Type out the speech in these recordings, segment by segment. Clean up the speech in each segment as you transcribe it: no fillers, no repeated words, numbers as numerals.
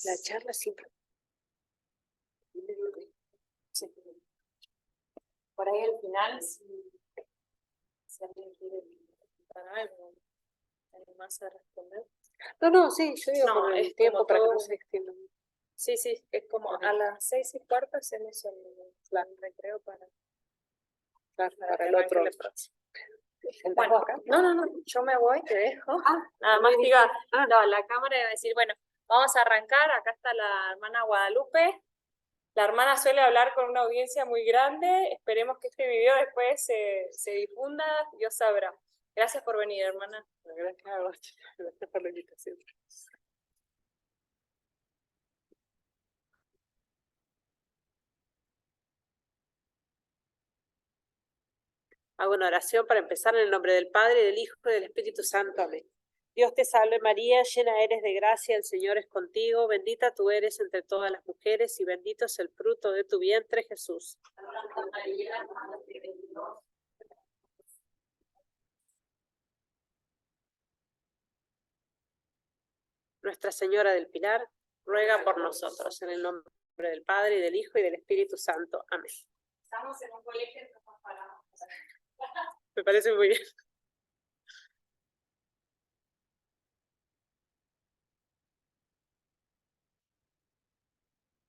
La charla siempre. Sí. Por ahí al final, si alguien quiere preguntar algo, ¿alguien más a responder? No, sí, yo digo No, por el es tiempo como para que todo- no se extienda. Sí, es como a las 6:15 hacemos el recreo para Para el que otro. arranque el próximo. ¿Sentás Bueno, acá? no, yo me voy, te dejo. Nada muy más te bien. iba, no, la cámara iba a decir, bueno, vamos a arrancar, acá está la hermana Guadalupe. La hermana suele hablar con una audiencia muy grande, esperemos que este video después se difunda, Dios sabrá. Gracias por venir, hermana. Gracias a vos, gracias por la invitación. Hago una oración para empezar en el nombre del Padre, del Hijo y del Espíritu Santo. Amén. Dios te salve María, llena eres de gracia, el Señor es contigo, bendita tú eres entre todas las mujeres y bendito es el fruto de tu vientre, Jesús. Nuestra Señora del Pilar, ruega por nosotros, en el nombre del Padre, y del Hijo y del Espíritu Santo. Amén. Estamos en un colegio que nos paramos. Me parece muy bien.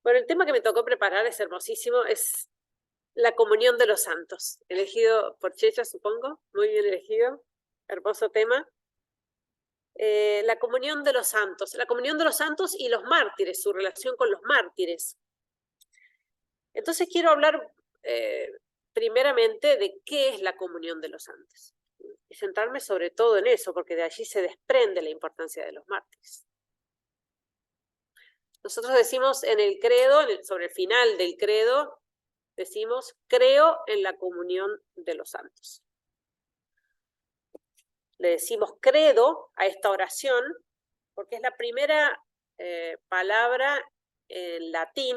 Bueno, el tema que me tocó preparar es hermosísimo, es la comunión de los santos, elegido por Checha, supongo, muy bien elegido, hermoso tema. La comunión de los santos y los mártires, su relación con los mártires. Entonces quiero hablar primeramente de qué es la comunión de los santos y centrarme sobre todo en eso, porque de allí se desprende la importancia de los mártires. Nosotros decimos en el credo, sobre el final del credo, decimos, creo en la comunión de los santos. Le decimos credo a esta oración porque es la primera palabra en latín,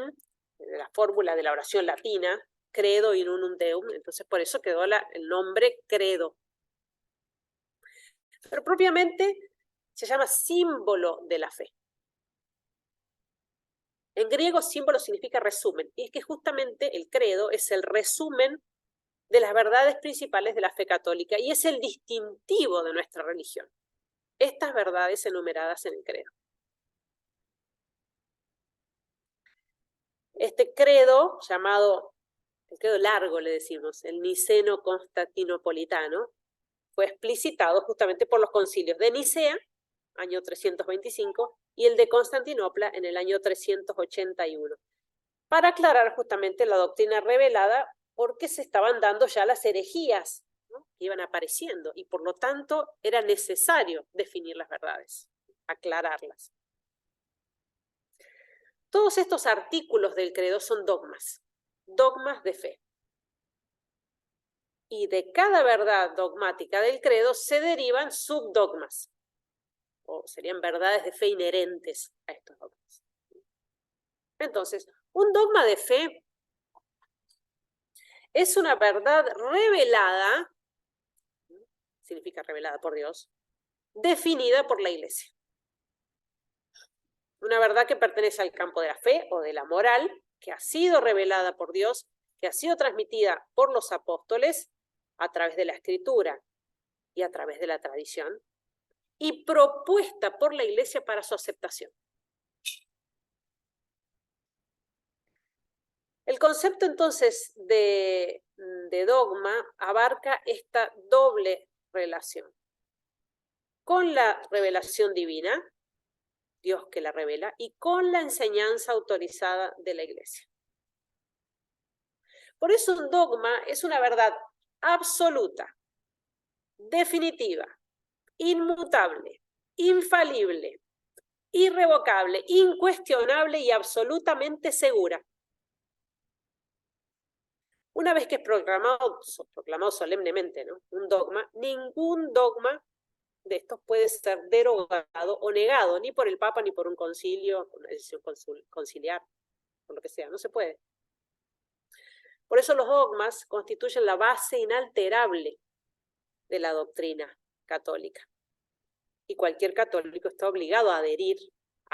de la fórmula de la oración latina, credo in unum Deum, entonces por eso quedó el nombre credo. Pero propiamente se llama símbolo de la fe. En griego símbolo significa resumen, y es que justamente el credo es el resumen de las verdades principales de la fe católica y es el distintivo de nuestra religión. Estas verdades enumeradas en el credo. Este credo, llamado, el credo largo le decimos, el niceno-constantinopolitano, fue explicitado justamente por los concilios de Nicea, año 325, y el de Constantinopla en el año 381, para aclarar justamente la doctrina revelada porque se estaban dando ya las herejías, ¿no?, que iban apareciendo, y por lo tanto era necesario definir las verdades, aclararlas. Todos estos artículos del credo son dogmas de fe. Y de cada verdad dogmática del credo se derivan subdogmas, o serían verdades de fe inherentes a estos dogmas. Entonces, un dogma de fe es una verdad revelada, significa revelada por Dios, definida por la Iglesia. Una verdad que pertenece al campo de la fe o de la moral, que ha sido revelada por Dios, que ha sido transmitida por los apóstoles a través de la Escritura y a través de la tradición, y propuesta por la Iglesia para su aceptación. El concepto entonces de dogma abarca esta doble relación con la revelación divina, Dios que la revela, y con la enseñanza autorizada de la Iglesia. Por eso un dogma es una verdad absoluta, definitiva, inmutable, infalible, irrevocable, incuestionable y absolutamente segura. Una vez que es proclamado solemnemente, ¿no?, un dogma, ningún dogma de estos puede ser derogado o negado, ni por el Papa, ni por un concilio, una decisión conciliar, por lo que sea, no se puede. Por eso los dogmas constituyen la base inalterable de la doctrina católica. Y cualquier católico está obligado a adherir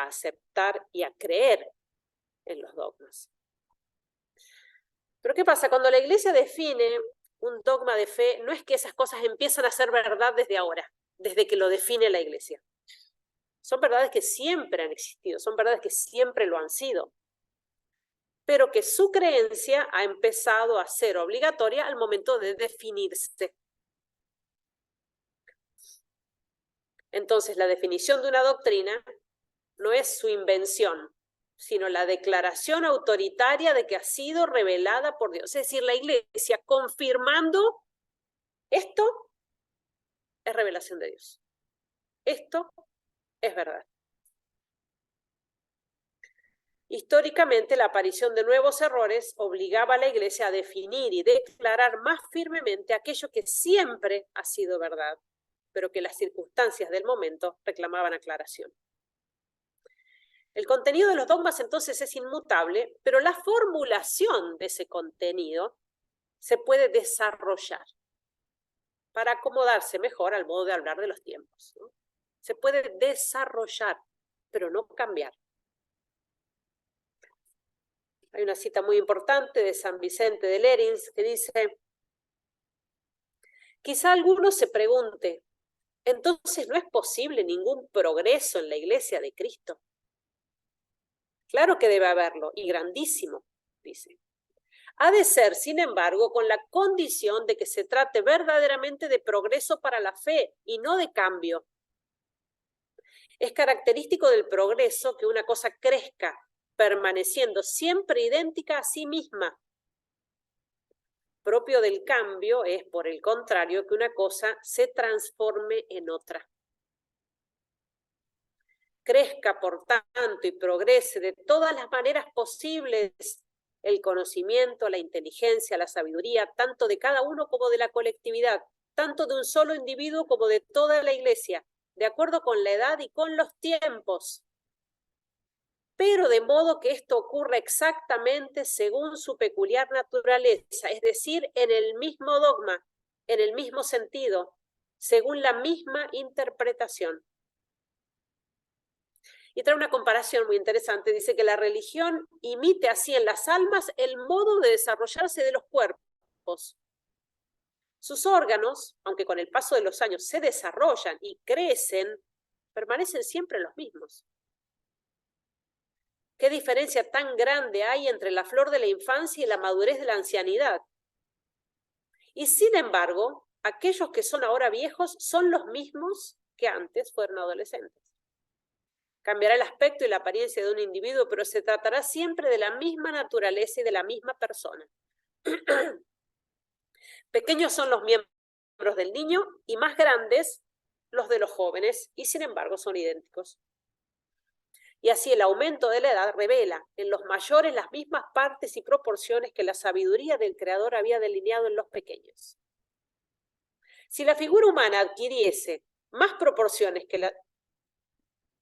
a aceptar y a creer en los dogmas. Pero ¿qué pasa? Cuando la Iglesia define un dogma de fe, no es que esas cosas empiezan a ser verdad desde ahora, desde que lo define la Iglesia. Son verdades que siempre han existido, son verdades que siempre lo han sido, pero que su creencia ha empezado a ser obligatoria al momento de definirse. Entonces, la definición de una doctrina no es su invención, sino la declaración autoritaria de que ha sido revelada por Dios. Es decir, la Iglesia confirmando esto es revelación de Dios. Esto es verdad. Históricamente, la aparición de nuevos errores obligaba a la Iglesia a definir y declarar más firmemente aquello que siempre ha sido verdad, pero que las circunstancias del momento reclamaban aclaración. El contenido de los dogmas entonces es inmutable, pero la formulación de ese contenido se puede desarrollar para acomodarse mejor al modo de hablar de los tiempos, ¿no? Se puede desarrollar, pero no cambiar. Hay una cita muy importante de San Vicente de Lérins que dice: quizá alguno se pregunte, entonces no es posible ningún progreso en la Iglesia de Cristo. Claro que debe haberlo, y grandísimo, dice. Ha de ser, sin embargo, con la condición de que se trate verdaderamente de progreso para la fe y no de cambio. Es característico del progreso que una cosa crezca, permaneciendo siempre idéntica a sí misma. Propio del cambio es, por el contrario, que una cosa se transforme en otra. Crezca, por tanto, y progrese de todas las maneras posibles el conocimiento, la inteligencia, la sabiduría, tanto de cada uno como de la colectividad, tanto de un solo individuo como de toda la Iglesia, de acuerdo con la edad y con los tiempos, pero de modo que esto ocurra exactamente según su peculiar naturaleza, es decir, en el mismo dogma, en el mismo sentido, según la misma interpretación. Y trae una comparación muy interesante. Dice que la religión imite así en las almas el modo de desarrollarse de los cuerpos. Sus órganos, aunque con el paso de los años se desarrollan y crecen, permanecen siempre los mismos. ¿Qué diferencia tan grande hay entre la flor de la infancia y la madurez de la ancianidad? Y sin embargo, aquellos que son ahora viejos son los mismos que antes fueron adolescentes. Cambiará el aspecto y la apariencia de un individuo, pero se tratará siempre de la misma naturaleza y de la misma persona. Pequeños son los miembros del niño y más grandes los de los jóvenes, y sin embargo son idénticos. Y así el aumento de la edad revela en los mayores las mismas partes y proporciones que la sabiduría del Creador había delineado en los pequeños. Si la figura humana adquiriese más proporciones que la...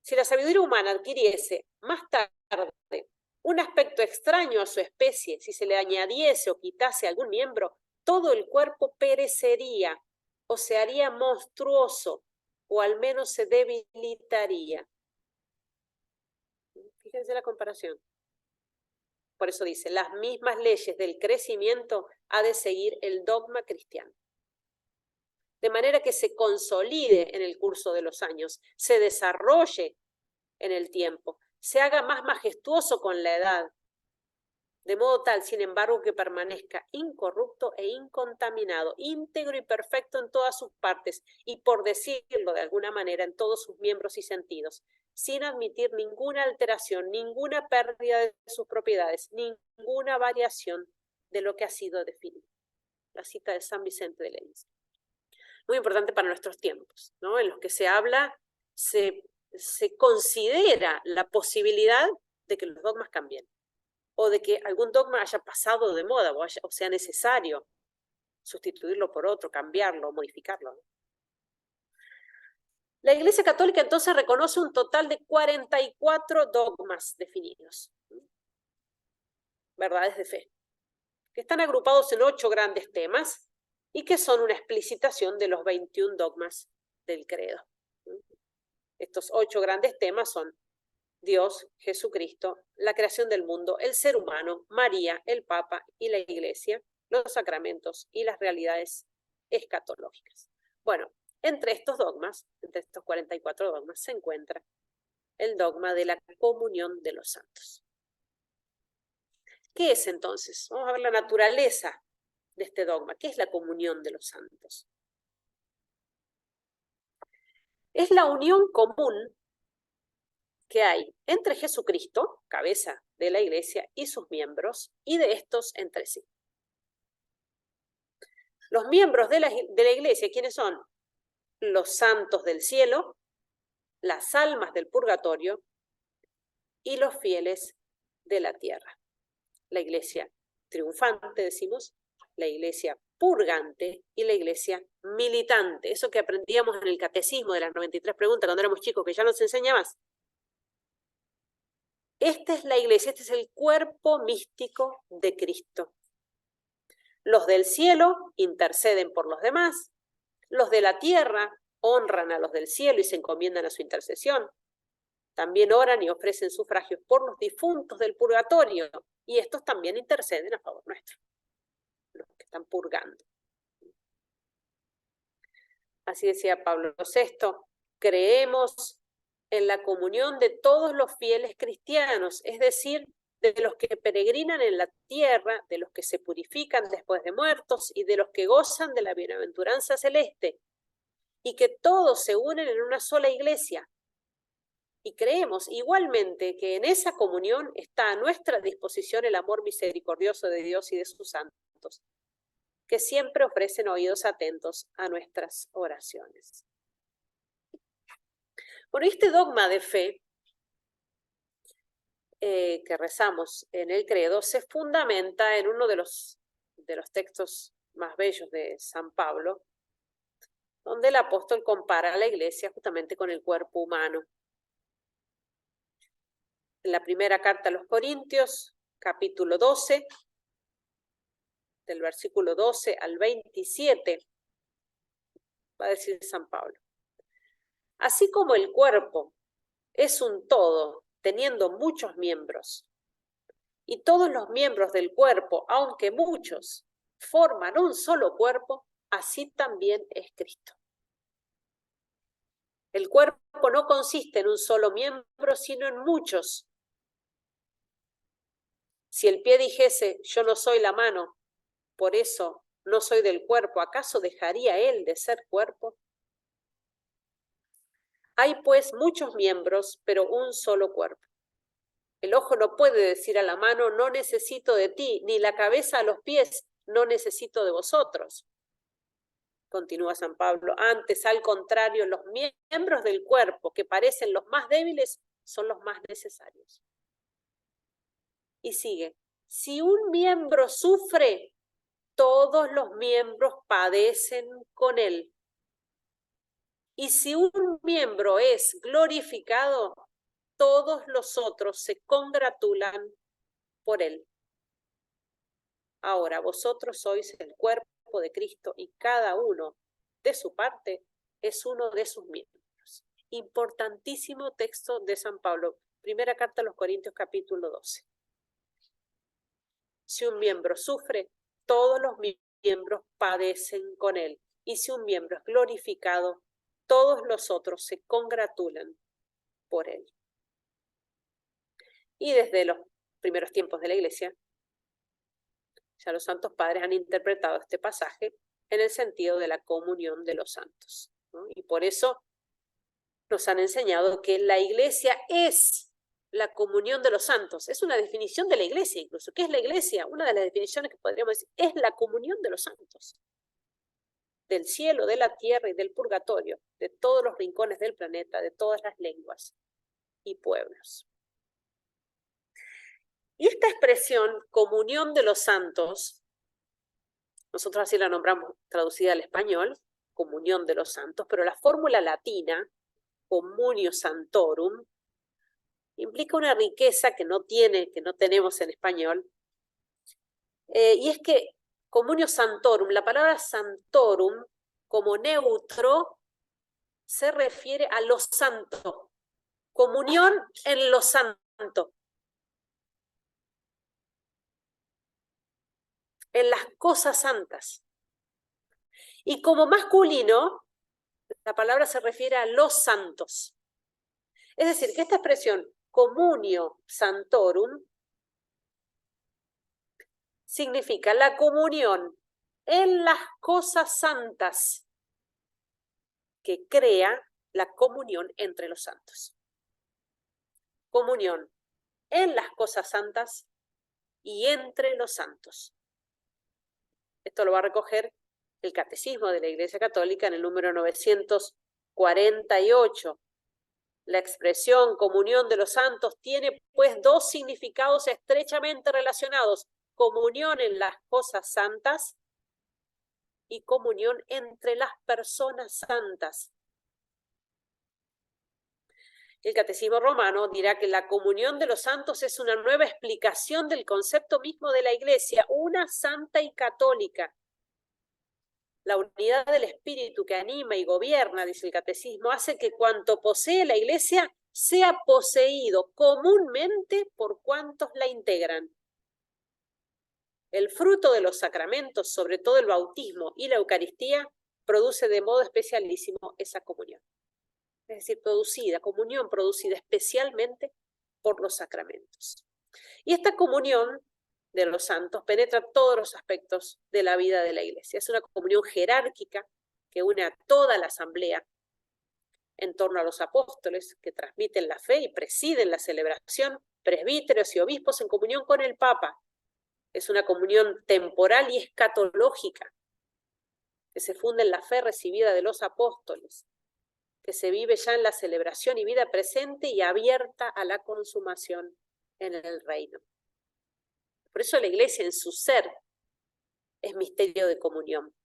Si la sabiduría humana adquiriese más tarde un aspecto extraño a su especie, si se le añadiese o quitase algún miembro, todo el cuerpo perecería o se haría monstruoso o al menos se debilitaría. Fíjense la comparación. Por eso dice, las mismas leyes del crecimiento ha de seguir el dogma cristiano. De manera que se consolide en el curso de los años, se desarrolle en el tiempo, se haga más majestuoso con la edad, de modo tal, sin embargo, que permanezca incorrupto e incontaminado, íntegro y perfecto en todas sus partes, y por decirlo de alguna manera, en todos sus miembros y sentidos, sin admitir ninguna alteración, ninguna pérdida de sus propiedades, ninguna variación de lo que ha sido definido. La cita de San Vicente de Lérins. Muy importante para nuestros tiempos, ¿no? En los que se habla, se considera la posibilidad de que los dogmas cambien, o de que algún dogma haya pasado de moda, o sea necesario sustituirlo por otro, cambiarlo, modificarlo, ¿no? La Iglesia Católica entonces reconoce un total de 44 dogmas definidos, verdades de fe, que están agrupados en 8 grandes temas y que son una explicitación de los 21 dogmas del credo. Estos 8 grandes temas son Dios, Jesucristo, la creación del mundo, el ser humano, María, el Papa y la Iglesia, los sacramentos y las realidades escatológicas. Bueno, entre estos dogmas, entre estos 44 dogmas, se encuentra el dogma de la comunión de los santos. ¿Qué es entonces? Vamos a ver la naturaleza de este dogma. ¿Qué es la comunión de los santos? Es la unión común que hay entre Jesucristo, cabeza de la Iglesia, y sus miembros, y de estos entre sí. Los miembros de la Iglesia, ¿quiénes son? Los santos del cielo, las almas del purgatorio y los fieles de la tierra. La Iglesia triunfante, decimos, la Iglesia purgante y la Iglesia militante. Eso que aprendíamos en el catecismo de las 93 preguntas cuando éramos chicos, que ya nos enseña más. Esta es la Iglesia, este es el cuerpo místico de Cristo. Los del cielo interceden por los demás, los de la tierra honran a los del cielo y se encomiendan a su intercesión. También oran y ofrecen sufragios por los difuntos del purgatorio, y estos también interceden a favor nuestro, los que están purgando. Así decía Pablo VI, creemos en la comunión de todos los fieles cristianos, es decir, de los que peregrinan en la tierra, de los que se purifican después de muertos y de los que gozan de la bienaventuranza celeste, y que todos se unen en una sola iglesia. Y creemos igualmente que en esa comunión está a nuestra disposición el amor misericordioso de Dios y de sus santos, que siempre ofrecen oídos atentos a nuestras oraciones. Bueno, este dogma de fe que rezamos en el credo se fundamenta en uno de los textos más bellos de San Pablo, donde el apóstol compara a la iglesia justamente con el cuerpo humano. En la primera carta a los Corintios, capítulo 12, del versículo 12 al 27, va a decir San Pablo: así como el cuerpo es un todo, teniendo muchos miembros, y todos los miembros del cuerpo, aunque muchos, forman un solo cuerpo, así también es Cristo. El cuerpo no consiste en un solo miembro, sino en muchos. Si el pie dijese, yo no soy la mano, por eso no soy del cuerpo, ¿acaso dejaría él de ser cuerpo? Hay pues muchos miembros, pero un solo cuerpo. El ojo no puede decir a la mano, no necesito de ti, ni la cabeza a los pies, no necesito de vosotros. Continúa San Pablo, antes, al contrario, los miembros del cuerpo que parecen los más débiles son los más necesarios. Y sigue, si un miembro sufre, todos los miembros padecen con él. Y si un miembro es glorificado, todos los otros se congratulan por él. Ahora vosotros sois el cuerpo de Cristo y cada uno de su parte es uno de sus miembros. Importantísimo texto de San Pablo, primera carta a los Corintios, capítulo 12. Si un miembro sufre, todos los miembros padecen con él. Y si un miembro es glorificado, todos los otros se congratulan por él. Y desde los primeros tiempos de la Iglesia, ya los santos padres han interpretado este pasaje en el sentido de la comunión de los santos, ¿no? Y por eso nos han enseñado que la Iglesia es la comunión de los santos. Es una definición de la Iglesia incluso. ¿Qué es la Iglesia? Una de las definiciones que podríamos decir es la comunión de los santos. Del cielo, de la tierra y del purgatorio, de todos los rincones del planeta, de todas las lenguas y pueblos. Y esta expresión, comunión de los santos, nosotros así la nombramos traducida al español, comunión de los santos, pero la fórmula latina, communio santorum, implica una riqueza que no tenemos en español, y es que comunio santorum, la palabra santorum, como neutro, se refiere a lo santo, comunión en lo santo, en las cosas santas. Y como masculino, la palabra se refiere a los santos. Es decir, que esta expresión comunio santorum significa la comunión en las cosas santas que crea la comunión entre los santos. Comunión en las cosas santas y entre los santos. Esto lo va a recoger el Catecismo de la Iglesia Católica en el número 948. La expresión comunión de los santos tiene pues dos significados estrechamente relacionados: comunión en las cosas santas y comunión entre las personas santas. El Catecismo Romano dirá que la comunión de los santos es una nueva explicación del concepto mismo de la Iglesia, una santa y católica. La unidad del Espíritu que anima y gobierna, dice el Catecismo, hace que cuanto posee la Iglesia sea poseído comúnmente por cuantos la integran. El fruto de los sacramentos, sobre todo el bautismo y la Eucaristía, produce de modo especialísimo esa comunión. Es decir, comunión producida especialmente por los sacramentos. Y esta comunión de los santos penetra todos los aspectos de la vida de la Iglesia. Es una comunión jerárquica que une a toda la asamblea en torno a los apóstoles que transmiten la fe y presiden la celebración, presbíteros y obispos en comunión con el Papa. Es una comunión temporal y escatológica que se funda en la fe recibida de los apóstoles, que se vive ya en la celebración y vida presente y abierta a la consumación en el reino. Por eso la Iglesia en su ser es misterio de comunión.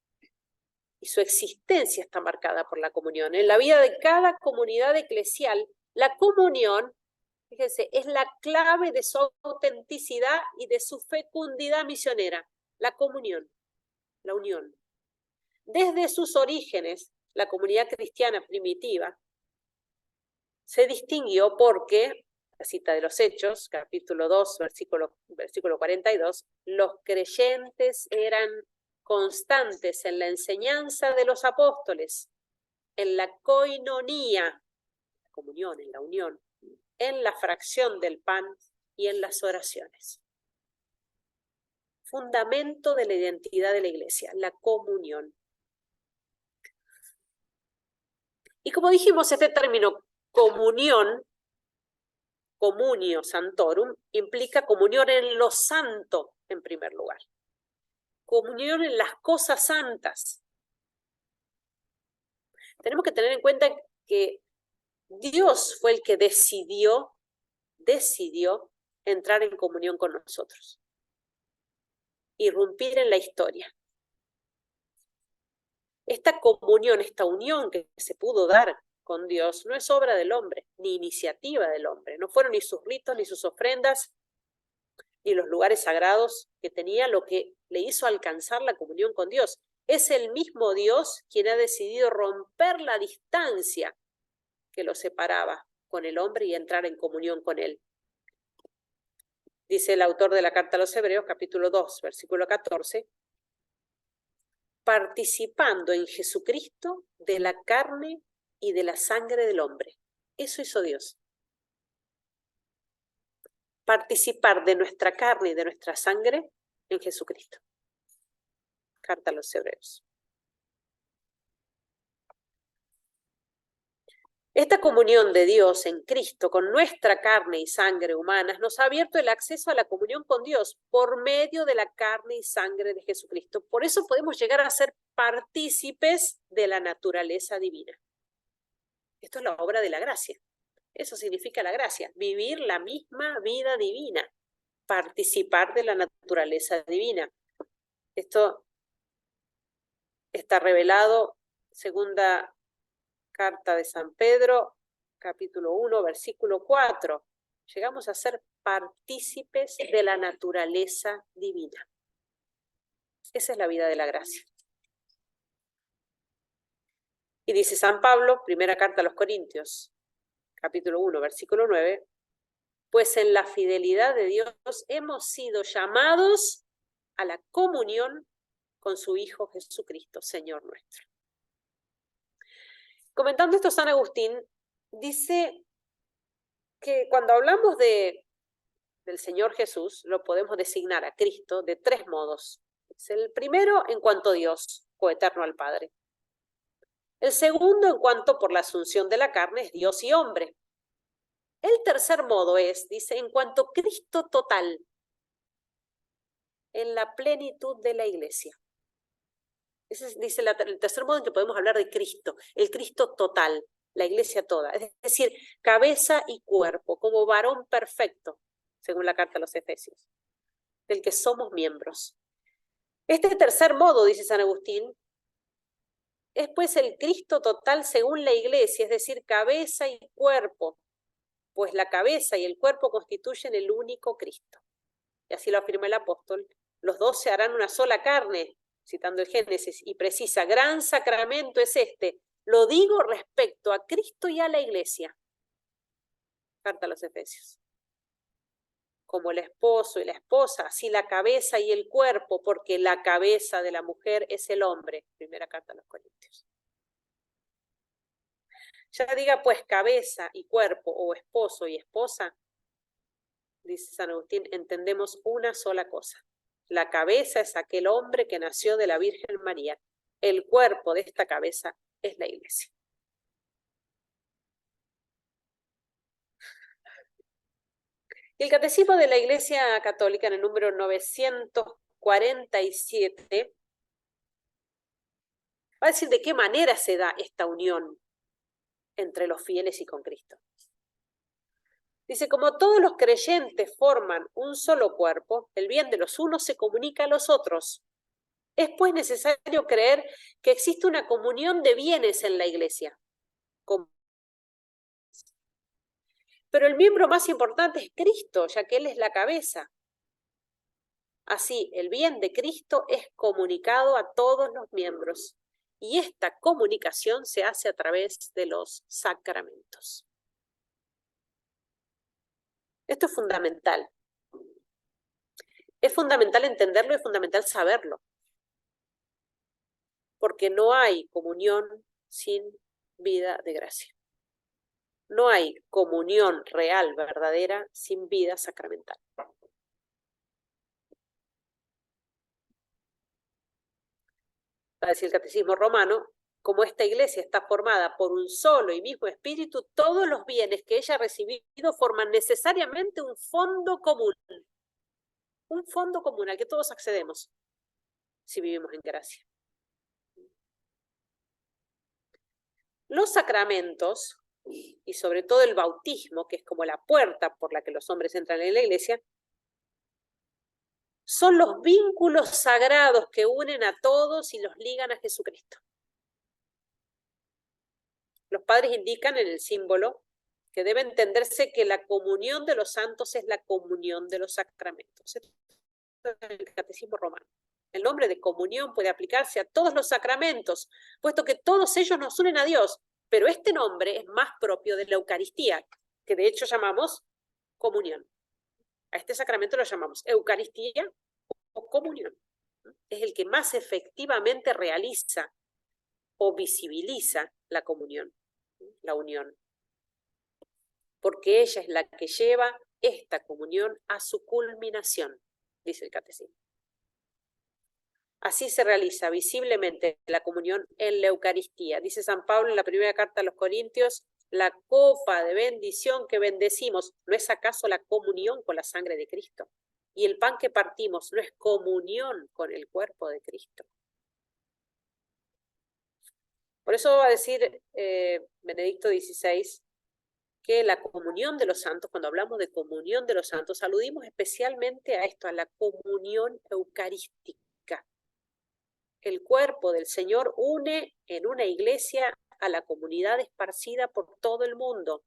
Y su existencia está marcada por la comunión. En la vida de cada comunidad eclesial, la comunión, fíjense, es la clave de su autenticidad y de su fecundidad misionera. La comunión, la unión. Desde sus orígenes, la comunidad cristiana primitiva se distinguió porque, la cita de los Hechos, capítulo 2, versículo 42, los creyentes eran constantes en la enseñanza de los apóstoles, en la koinonía, la comunión, en la unión, en la fracción del pan y en las oraciones. Fundamento de la identidad de la Iglesia, la comunión. Y como dijimos, este término comunión, comunio santorum, implica comunión en lo santo en primer lugar. Comunión en las cosas santas. Tenemos que tener en cuenta que Dios fue el que decidió entrar en comunión con nosotros, irrumpir en la historia. Esta comunión, esta unión que se pudo dar con Dios no es obra del hombre, ni iniciativa del hombre. No fueron ni sus ritos, ni sus ofrendas, ni los lugares sagrados que tenía lo que le hizo alcanzar la comunión con Dios. Es el mismo Dios quien ha decidido romper la distancia que lo separaba con el hombre y entrar en comunión con él. Dice el autor de la Carta a los Hebreos, capítulo 2, versículo 14, participando en Jesucristo de la carne y de la sangre del hombre. Eso hizo Dios. Participar de nuestra carne y de nuestra sangre en Jesucristo. Carta a los Hebreos. Esta comunión de Dios en Cristo con nuestra carne y sangre humanas nos ha abierto el acceso a la comunión con Dios por medio de la carne y sangre de Jesucristo. Por eso podemos llegar a ser partícipes de la naturaleza divina. Esto es la obra de la gracia. Eso significa la gracia, vivir la misma vida divina, participar de la naturaleza divina. Esto está revelado, segunda Carta de San Pedro, capítulo 1, versículo 4. Llegamos a ser partícipes de la naturaleza divina. Esa es la vida de la gracia. Y dice San Pablo, primera carta a los Corintios, capítulo 1, versículo 9, pues en la fidelidad de Dios hemos sido llamados a la comunión con su Hijo Jesucristo, Señor nuestro. Comentando esto, San Agustín dice que cuando hablamos del Señor Jesús, lo podemos designar a Cristo de tres modos. Es el primero en cuanto a Dios, coeterno al Padre. El segundo en cuanto por la asunción de la carne es Dios y hombre. El tercer modo es, dice, en cuanto Cristo total, en la plenitud de la Iglesia. Ese es, dice, el tercer modo en que podemos hablar de Cristo, el Cristo total, la Iglesia toda. Es decir, cabeza y cuerpo, como varón perfecto, según la carta a los Efesios, del que somos miembros. Este tercer modo, dice San Agustín, es pues el Cristo total según la Iglesia, es decir, cabeza y cuerpo, pues la cabeza y el cuerpo constituyen el único Cristo. Y así lo afirma el apóstol, los dos se harán una sola carne, citando el Génesis, y precisa, gran sacramento es este, lo digo respecto a Cristo y a la Iglesia. Carta a los Efesios. Como el esposo y la esposa, así la cabeza y el cuerpo, porque la cabeza de la mujer es el hombre. Primera carta a los Corintios. Ya diga pues cabeza y cuerpo, o esposo y esposa, dice San Agustín, entendemos una sola cosa. La cabeza es aquel hombre que nació de la Virgen María. El cuerpo de esta cabeza es la Iglesia. Y el Catecismo de la Iglesia Católica, en el número 947, va a decir de qué manera se da esta unión entre los fieles y con Cristo. Dice, como todos los creyentes forman un solo cuerpo, el bien de los unos se comunica a los otros. Es pues necesario creer que existe una comunión de bienes en la Iglesia. Pero el miembro más importante es Cristo, ya que Él es la cabeza. Así, el bien de Cristo es comunicado a todos los miembros. Y esta comunicación se hace a través de los sacramentos. Esto es fundamental. Es fundamental entenderlo y es fundamental saberlo. Porque no hay comunión sin vida de gracia. No hay comunión real, verdadera, sin vida sacramental. Va a decir el Catecismo Romano, como esta iglesia está formada por un solo y mismo espíritu, todos los bienes que ella ha recibido forman necesariamente un fondo común. Un fondo común al que todos accedemos si vivimos en gracia. Los sacramentos, y sobre todo el bautismo, que es como la puerta por la que los hombres entran en la iglesia, son los vínculos sagrados que unen a todos y los ligan a Jesucristo. Los padres indican en el símbolo que debe entenderse que la comunión de los santos es la comunión de los sacramentos. Esto es el Catecismo Romano. El nombre de comunión puede aplicarse a todos los sacramentos, puesto que todos ellos nos unen a Dios, pero este nombre es más propio de la Eucaristía, que de hecho llamamos comunión. A este sacramento lo llamamos Eucaristía o comunión. Es el que más efectivamente realiza o visibiliza la comunión, la unión. Porque ella es la que lleva esta comunión a su culminación, dice el Catecismo. Así se realiza visiblemente la comunión en la Eucaristía. Dice San Pablo en la primera carta a los Corintios, la copa de bendición que bendecimos, ¿no es acaso la comunión con la sangre de Cristo? Y el pan que partimos, ¿no es comunión con el cuerpo de Cristo? Por eso va a decir Benedicto XVI que la comunión de los santos, cuando hablamos de comunión de los santos, aludimos especialmente a esto, a la comunión eucarística. El cuerpo del Señor une en una iglesia a la comunidad esparcida por todo el mundo.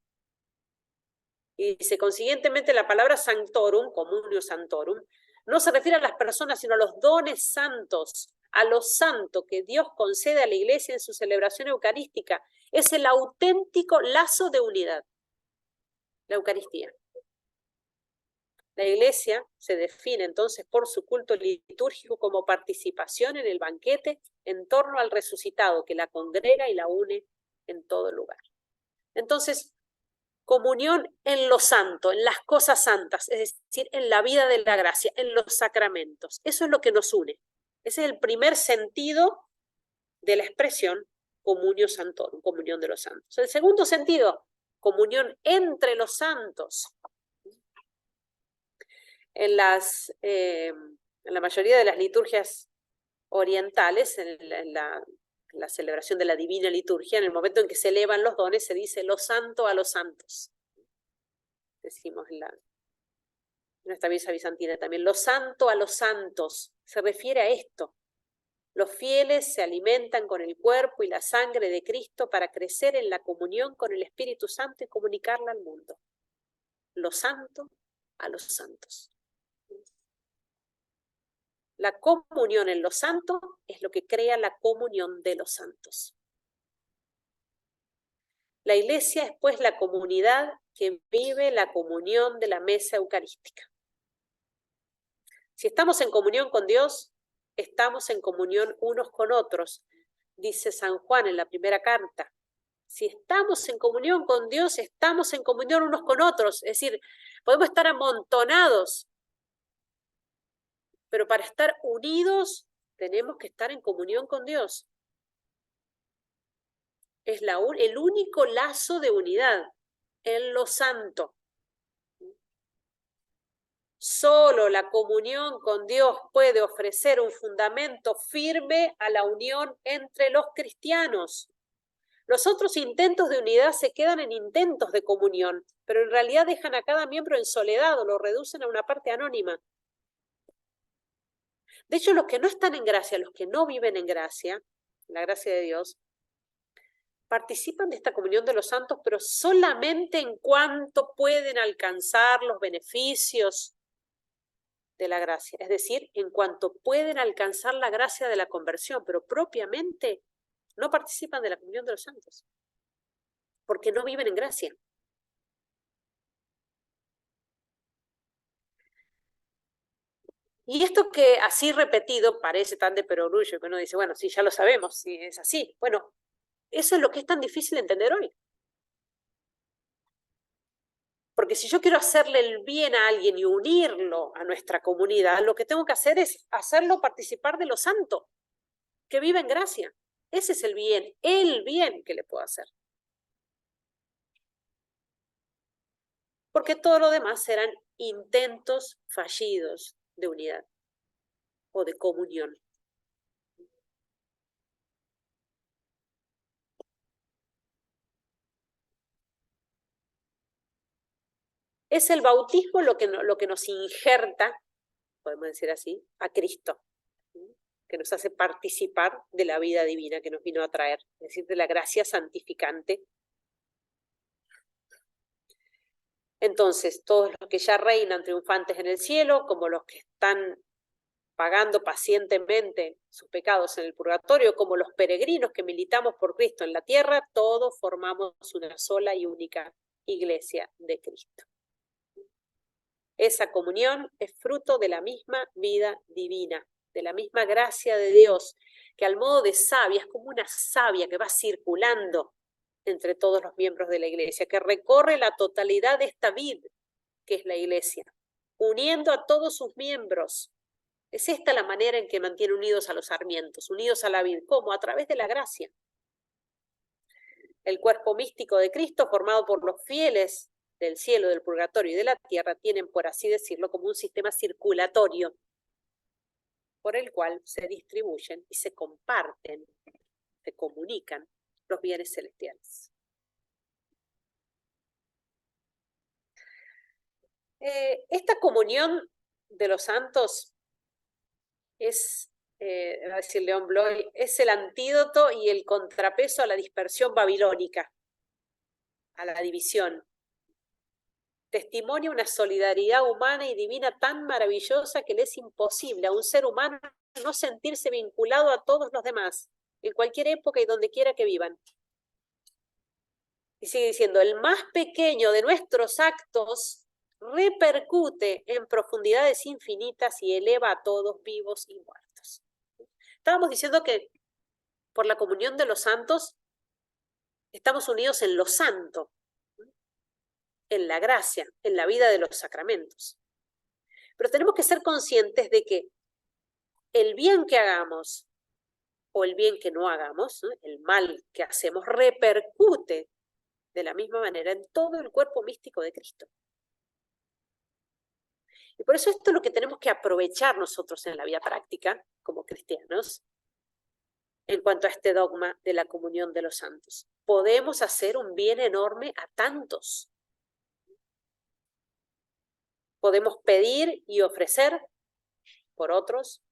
Y dice, consiguientemente, la palabra sanctorum, comunio santorum, no se refiere a las personas, sino a los dones santos, a lo santo que Dios concede a la iglesia en su celebración eucarística. Es el auténtico lazo de unidad. La Eucaristía. La Iglesia se define entonces por su culto litúrgico como participación en el banquete en torno al resucitado que la congrega y la une en todo lugar. Entonces, comunión en lo santo, en las cosas santas, es decir, en la vida de la gracia, en los sacramentos. Eso es lo que nos une. Ese es el primer sentido de la expresión comunio santorum, comunión de los santos. El segundo sentido, comunión entre los santos. En la mayoría de las liturgias orientales, en la celebración de la divina liturgia, en el momento en que se elevan los dones, se dice lo santo a los santos. Decimos en nuestra misa bizantina también, lo santo a los santos, se refiere a esto. Los fieles se alimentan con el cuerpo y la sangre de Cristo para crecer en la comunión con el Espíritu Santo y comunicarla al mundo. Lo santo a los santos. La comunión en lo santo es lo que crea la comunión de los santos. La Iglesia es pues la comunidad que vive la comunión de la mesa eucarística. Si estamos en comunión con Dios, estamos en comunión unos con otros, dice San Juan en la primera carta. Si estamos en comunión con Dios, estamos en comunión unos con otros. Es decir, podemos estar amontonados, pero para estar unidos tenemos que estar en comunión con Dios. Es el único lazo de unidad en lo santo. Solo la comunión con Dios puede ofrecer un fundamento firme a la unión entre los cristianos. Los otros intentos de unidad se quedan en intentos de comunión, pero en realidad dejan a cada miembro en soledad o lo reducen a una parte anónima. De hecho, los que no están en gracia, los que no viven en gracia, la gracia de Dios, participan de esta comunión de los santos, pero solamente en cuanto pueden alcanzar los beneficios de la gracia, es decir, en cuanto pueden alcanzar la gracia de la conversión, pero propiamente no participan de la comunión de los santos, porque no viven en gracia. Y esto que así repetido parece tan de perogrullo, que uno dice, bueno, sí, ya lo sabemos, sí, es así. Bueno, eso es lo que es tan difícil de entender hoy. Porque si yo quiero hacerle el bien a alguien y unirlo a nuestra comunidad, lo que tengo que hacer es hacerlo participar de lo santo, que vive en gracia. Ese es el bien que le puedo hacer. Porque todo lo demás serán intentos fallidos de unidad o de comunión. Es el bautismo lo que nos injerta, podemos decir así, a Cristo, que nos hace participar de la vida divina que nos vino a traer, es decir, de la gracia santificante. Entonces, todos los que ya reinan triunfantes en el cielo, como los que están pagando pacientemente sus pecados en el purgatorio, como los peregrinos que militamos por Cristo en la tierra, todos formamos una sola y única iglesia de Cristo. Esa comunión es fruto de la misma vida divina, de la misma gracia de Dios, que al modo de savia, es como una savia que va circulando entre todos los miembros de la iglesia, que recorre la totalidad de esta vid, que es la iglesia, uniendo a todos sus miembros. Es esta la manera en que mantiene unidos a los sarmientos, unidos a la vid. ¿Cómo? A través de la gracia. El cuerpo místico de Cristo, formado por los fieles del cielo, del purgatorio y de la tierra, tienen, por así decirlo, como un sistema circulatorio por el cual se distribuyen y se comparten, se comunican los bienes celestiales. Esta comunión de los santos es, va a decir León Bloy, es el antídoto y el contrapeso a la dispersión babilónica, a la división. Testimonia una solidaridad humana y divina tan maravillosa que le es imposible a un ser humano no sentirse vinculado a todos los demás, en cualquier época y donde quiera que vivan. Y sigue diciendo, el más pequeño de nuestros actos repercute en profundidades infinitas y eleva a todos vivos y muertos. Estábamos diciendo que por la comunión de los santos estamos unidos en lo santo, en la gracia, en la vida de los sacramentos. Pero tenemos que ser conscientes de que el bien que hagamos o el bien que no hagamos, ¿no?, el mal que hacemos, repercute de la misma manera en todo el cuerpo místico de Cristo. Y por eso esto es lo que tenemos que aprovechar nosotros en la vida práctica, como cristianos, en cuanto a este dogma de la comunión de los santos. Podemos hacer un bien enorme a tantos. Podemos pedir y ofrecer por otros.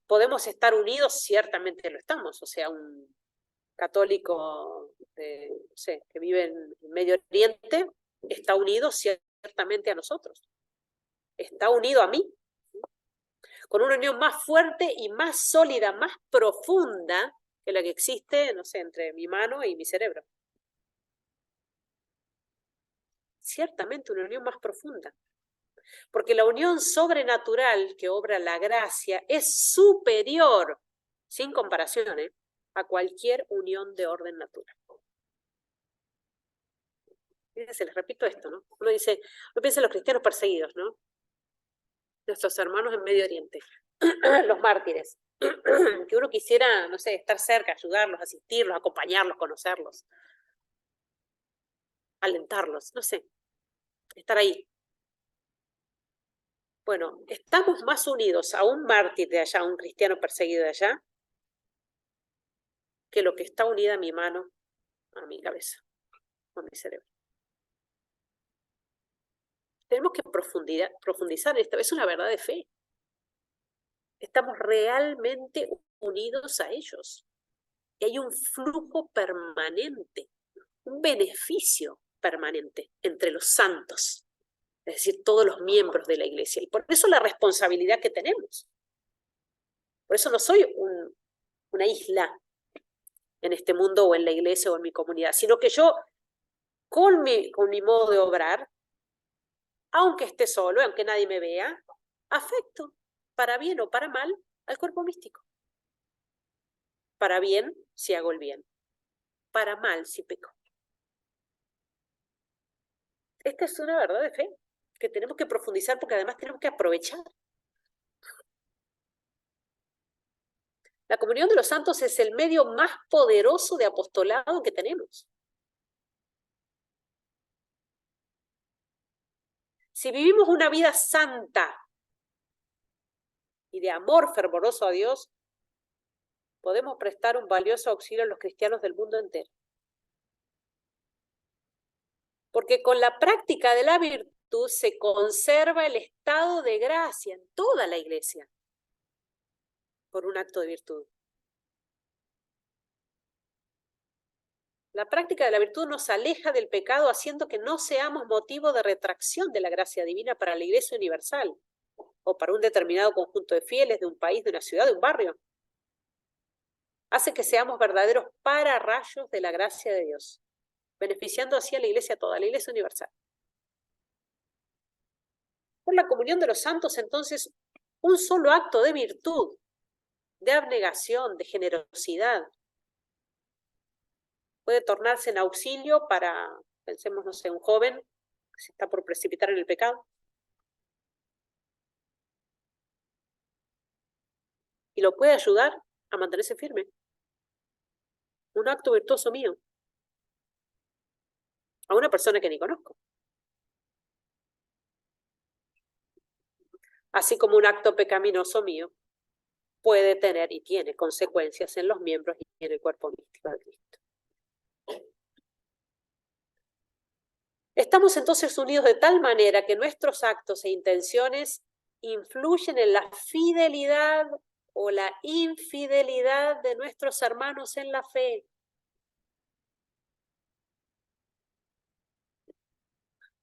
Podemos estar unidos, ciertamente lo estamos. O sea, un católico no sé, que vive en Medio Oriente está unido ciertamente a nosotros. Está unido a mí, con una unión más fuerte y más sólida, más profunda que la que existe, no sé, entre mi mano y mi cerebro. Ciertamente una unión más profunda. Porque la unión sobrenatural que obra la gracia es superior, sin comparación, a cualquier unión de orden natural. Fíjense, les repito esto, ¿no? Uno dice, uno piensa en los cristianos perseguidos, ¿no? Nuestros hermanos en Medio Oriente, los mártires, que uno quisiera, no sé, estar cerca, ayudarlos, asistirlos, acompañarlos, conocerlos, alentarlos, no sé, estar ahí. Bueno, estamos más unidos a un mártir de allá, a un cristiano perseguido de allá, que lo que está unida a mi mano, a mi cabeza, a mi cerebro. Tenemos que profundizar en esto, es una verdad de fe. Estamos realmente unidos a ellos. Y hay un flujo permanente, un beneficio permanente entre los santos, es decir, todos los miembros de la iglesia. Y por eso la responsabilidad que tenemos. Por eso no soy una isla en este mundo o en la iglesia o en mi comunidad, sino que yo, con mi modo de obrar, aunque esté solo, aunque nadie me vea, afecto, para bien o para mal, al cuerpo místico. Para bien, si hago el bien. Para mal, si peco. Esta es una verdad de fe que tenemos que profundizar porque además tenemos que aprovechar. La comunión de los santos es el medio más poderoso de apostolado que tenemos. Si vivimos una vida santa y de amor fervoroso a Dios, podemos prestar un valioso auxilio a los cristianos del mundo entero. Porque con la práctica de la virtud se conserva el estado de gracia en toda la iglesia por un acto de virtud. La práctica de la virtud nos aleja del pecado haciendo que no seamos motivo de retracción de la gracia divina para la iglesia universal o para un determinado conjunto de fieles de un país, de una ciudad, de un barrio. Hace que seamos verdaderos pararrayos de la gracia de Dios, beneficiando así a la iglesia toda, la iglesia universal. Por la comunión de los santos, entonces, un solo acto de virtud, de abnegación, de generosidad, puede tornarse en auxilio para, pensemos, no sé, un joven que se está por precipitar en el pecado. Y lo puede ayudar a mantenerse firme. Un acto virtuoso mío. A una persona que ni conozco. Así como un acto pecaminoso mío puede tener y tiene consecuencias en los miembros y en el cuerpo místico de Cristo. Estamos entonces unidos de tal manera que nuestros actos e intenciones influyen en la fidelidad o la infidelidad de nuestros hermanos en la fe.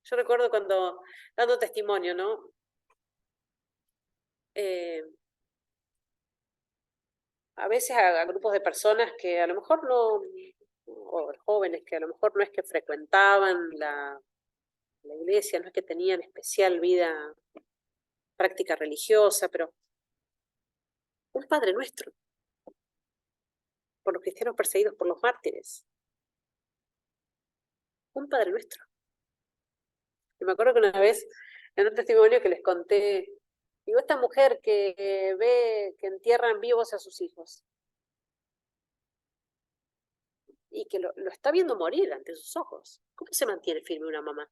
Yo recuerdo cuando, dando testimonio, ¿no? A veces a grupos de personas que a lo mejor o jóvenes que a lo mejor no es que frecuentaban la iglesia, no es que tenían especial vida, práctica religiosa, pero un Padre Nuestro, por los cristianos perseguidos, por los mártires. Un Padre Nuestro. Y me acuerdo que una vez, en un testimonio que les conté, digo, esta mujer que ve que entierran vivos a sus hijos y que lo está viendo morir ante sus ojos, ¿cómo se mantiene firme una mamá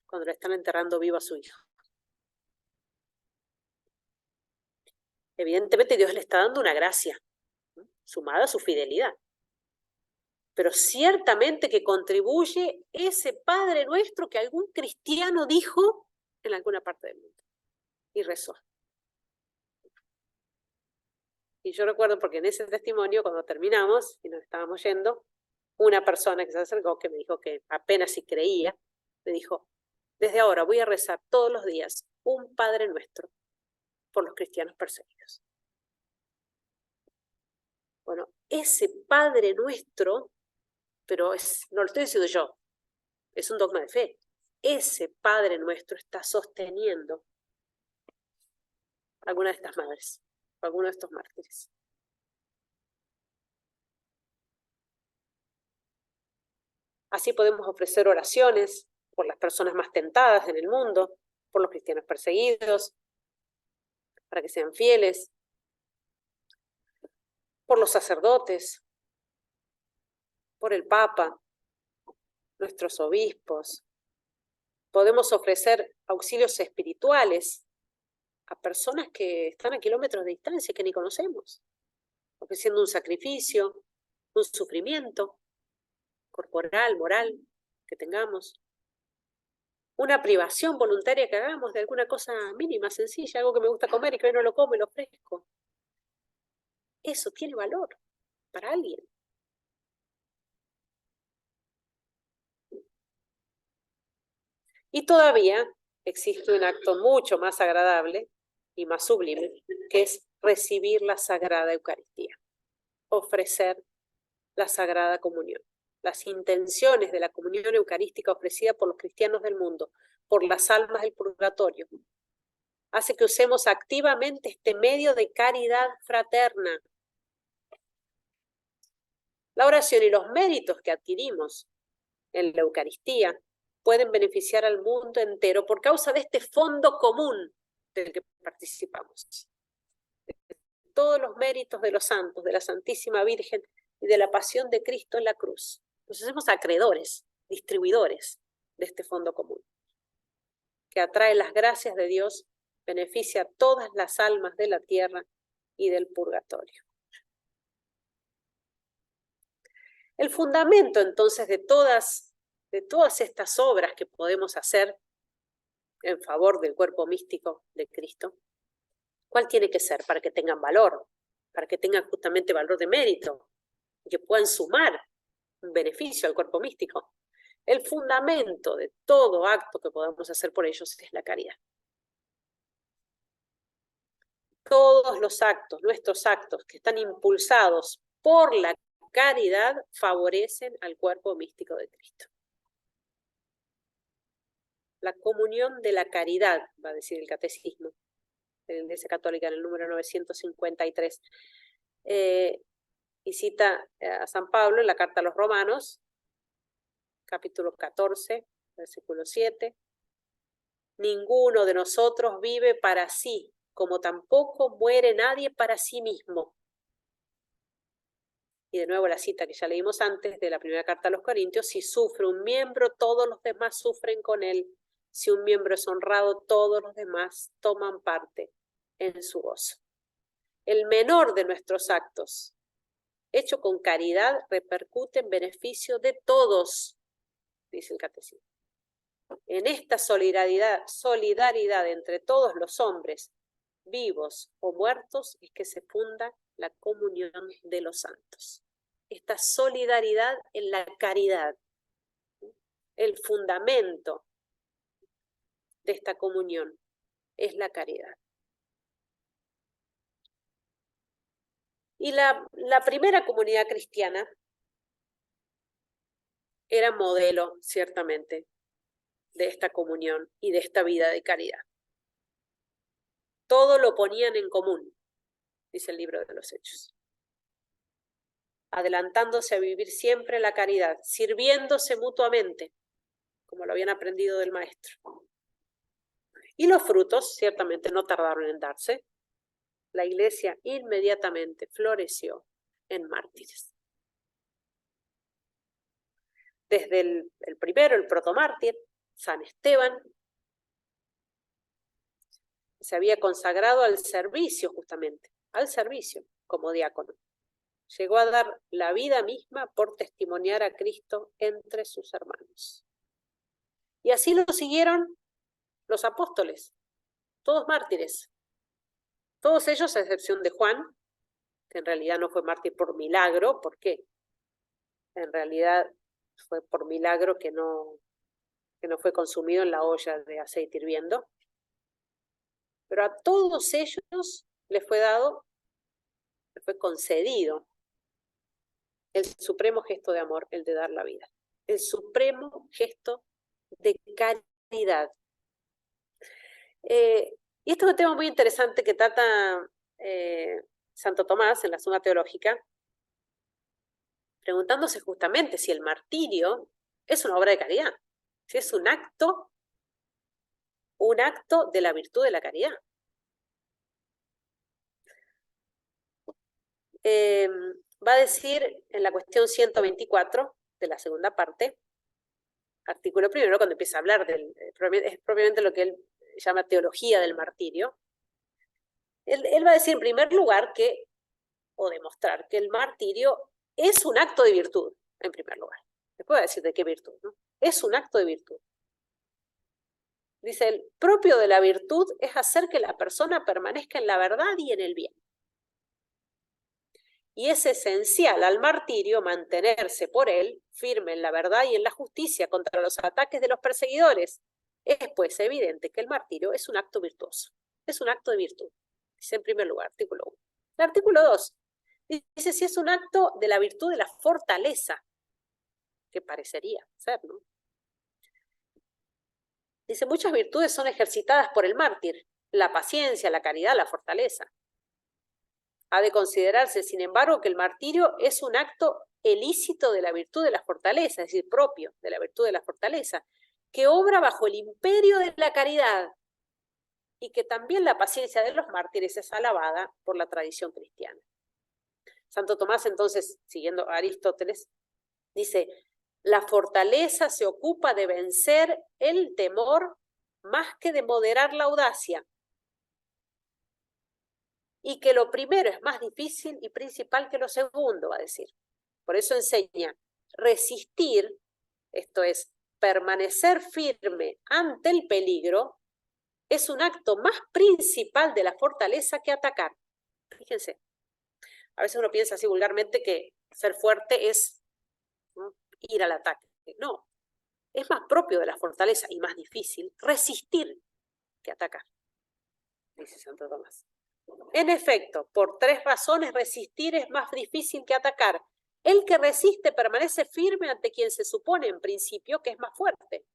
cuando le están enterrando vivo a su hijo? Evidentemente Dios le está dando una gracia, ¿no?, sumada a su fidelidad. Pero ciertamente que contribuye ese Padre Nuestro que algún cristiano dijo en alguna parte del mundo y rezó. Y yo recuerdo, porque en ese testimonio, cuando terminamos y nos estábamos yendo, una persona que se acercó, que me dijo que apenas si creía, me dijo, desde ahora voy a rezar todos los días un Padre Nuestro por los cristianos perseguidos. Bueno, ese Padre Nuestro, pero no lo estoy diciendo yo, es un dogma de fe. Ese Padre Nuestro está sosteniendo a alguna de estas madres, a alguno de estos mártires. Así podemos ofrecer oraciones por las personas más tentadas en el mundo, por los cristianos perseguidos, para que sean fieles, por los sacerdotes, por el Papa, nuestros obispos. Podemos ofrecer auxilios espirituales a personas que están a kilómetros de distancia, que ni conocemos, ofreciendo un sacrificio, un sufrimiento corporal, moral, que tengamos. Una privación voluntaria que hagamos de alguna cosa mínima, sencilla, algo que me gusta comer y que hoy no lo como y lo ofrezco. Eso tiene valor para alguien. Y todavía existe un acto mucho más agradable y más sublime, que es recibir la Sagrada Eucaristía, ofrecer la Sagrada Comunión. Las intenciones de la comunión eucarística ofrecida por los cristianos del mundo, por las almas del purgatorio, hace que usemos activamente este medio de caridad fraterna. La oración y los méritos que adquirimos en la Eucaristía pueden beneficiar al mundo entero por causa de este fondo común del que participamos. Todos los méritos de los santos, de la Santísima Virgen y de la pasión de Cristo en la cruz. Nos hacemos acreedores, distribuidores de este fondo común, que atrae las gracias de Dios, beneficia a todas las almas de la tierra y del purgatorio. El fundamento entonces de todas estas obras que podemos hacer en favor del cuerpo místico de Cristo, ¿cuál tiene que ser para que tengan valor? Para que tengan justamente valor de mérito y que puedan sumar un beneficio al cuerpo místico. El fundamento de todo acto que podamos hacer por ellos es la caridad. Todos los actos, nuestros actos que están impulsados por la caridad, favorecen al cuerpo místico de Cristo. La comunión de la caridad, va a decir el Catecismo de la Iglesia Católica en el número 953. Y cita a San Pablo en la carta a los Romanos, capítulo 14, versículo 7. Ninguno de nosotros vive para sí, como tampoco muere nadie para sí mismo. Y de nuevo la cita que ya leímos antes de la primera carta a los Corintios: si sufre un miembro, todos los demás sufren con él. Si un miembro es honrado, todos los demás toman parte en su gozo. El menor de nuestros actos, hecho con caridad, repercute en beneficio de todos, dice el Catecismo. En esta solidaridad entre todos los hombres, vivos o muertos, es que se funda la comunión de los santos. Esta solidaridad en la caridad, el fundamento de esta comunión es la caridad. Y la primera comunidad cristiana era modelo, ciertamente, de esta comunión y de esta vida de caridad. Todo lo ponían en común, dice el libro de los Hechos, adelantándose a vivir siempre la caridad, sirviéndose mutuamente, como lo habían aprendido del Maestro. Y los frutos ciertamente no tardaron en darse. La Iglesia inmediatamente floreció en mártires. Desde el primero, el protomártir, San Esteban, se había consagrado al servicio justamente, al servicio como diácono. Llegó a dar la vida misma por testimoniar a Cristo entre sus hermanos. Y así lo siguieron los apóstoles, todos mártires. Todos ellos, a excepción de Juan, que en realidad no fue mártir por milagro. ¿Por qué? En realidad fue por milagro que no fue consumido en la olla de aceite hirviendo. Pero a todos ellos les fue concedido el supremo gesto de amor, el de dar la vida. El supremo gesto de caridad. Y esto es un tema muy interesante que trata Santo Tomás en la Suma Teológica, preguntándose justamente si el martirio es una obra de caridad, si es un acto de la virtud de la caridad. Va a decir en la cuestión 124 de la segunda parte, artículo primero, cuando empieza a hablar es propiamente lo que él llama teología del martirio. Él va a decir en primer lugar o demostrar que el martirio es un acto de virtud, en primer lugar. Después va a decir de qué virtud, ¿no? Es un acto de virtud. Dice, el propio de la virtud es hacer que la persona permanezca en la verdad y en el bien. Y es esencial al martirio mantenerse por él firme en la verdad y en la justicia contra los ataques de los perseguidores. Es pues evidente que el martirio es un acto virtuoso, es un acto de virtud. Dice en primer lugar, artículo 1. El artículo 2 dice si es un acto de la virtud de la fortaleza, que parecería ser, ¿no? Dice, muchas virtudes son ejercitadas por el mártir, la paciencia, la caridad, la fortaleza. Ha de considerarse, sin embargo, que el martirio es un acto ilícito de la virtud de la fortaleza, es decir, propio de la virtud de la fortaleza, que obra bajo el imperio de la caridad y que también la paciencia de los mártires es alabada por la tradición cristiana. Santo Tomás, entonces, siguiendo a Aristóteles, dice, la fortaleza se ocupa de vencer el temor más que de moderar la audacia, y que lo primero es más difícil y principal que lo segundo, va a decir. Por eso enseña, resistir, esto es, permanecer firme ante el peligro, es un acto más principal de la fortaleza que atacar. Fíjense, a veces uno piensa así vulgarmente que ser fuerte es, ¿no?, ir al ataque. No, es más propio de la fortaleza y más difícil resistir que atacar, dice Santo Tomás. En efecto, por 3 razones resistir es más difícil que atacar. El que resiste permanece firme ante quien se supone en principio que es más fuerte.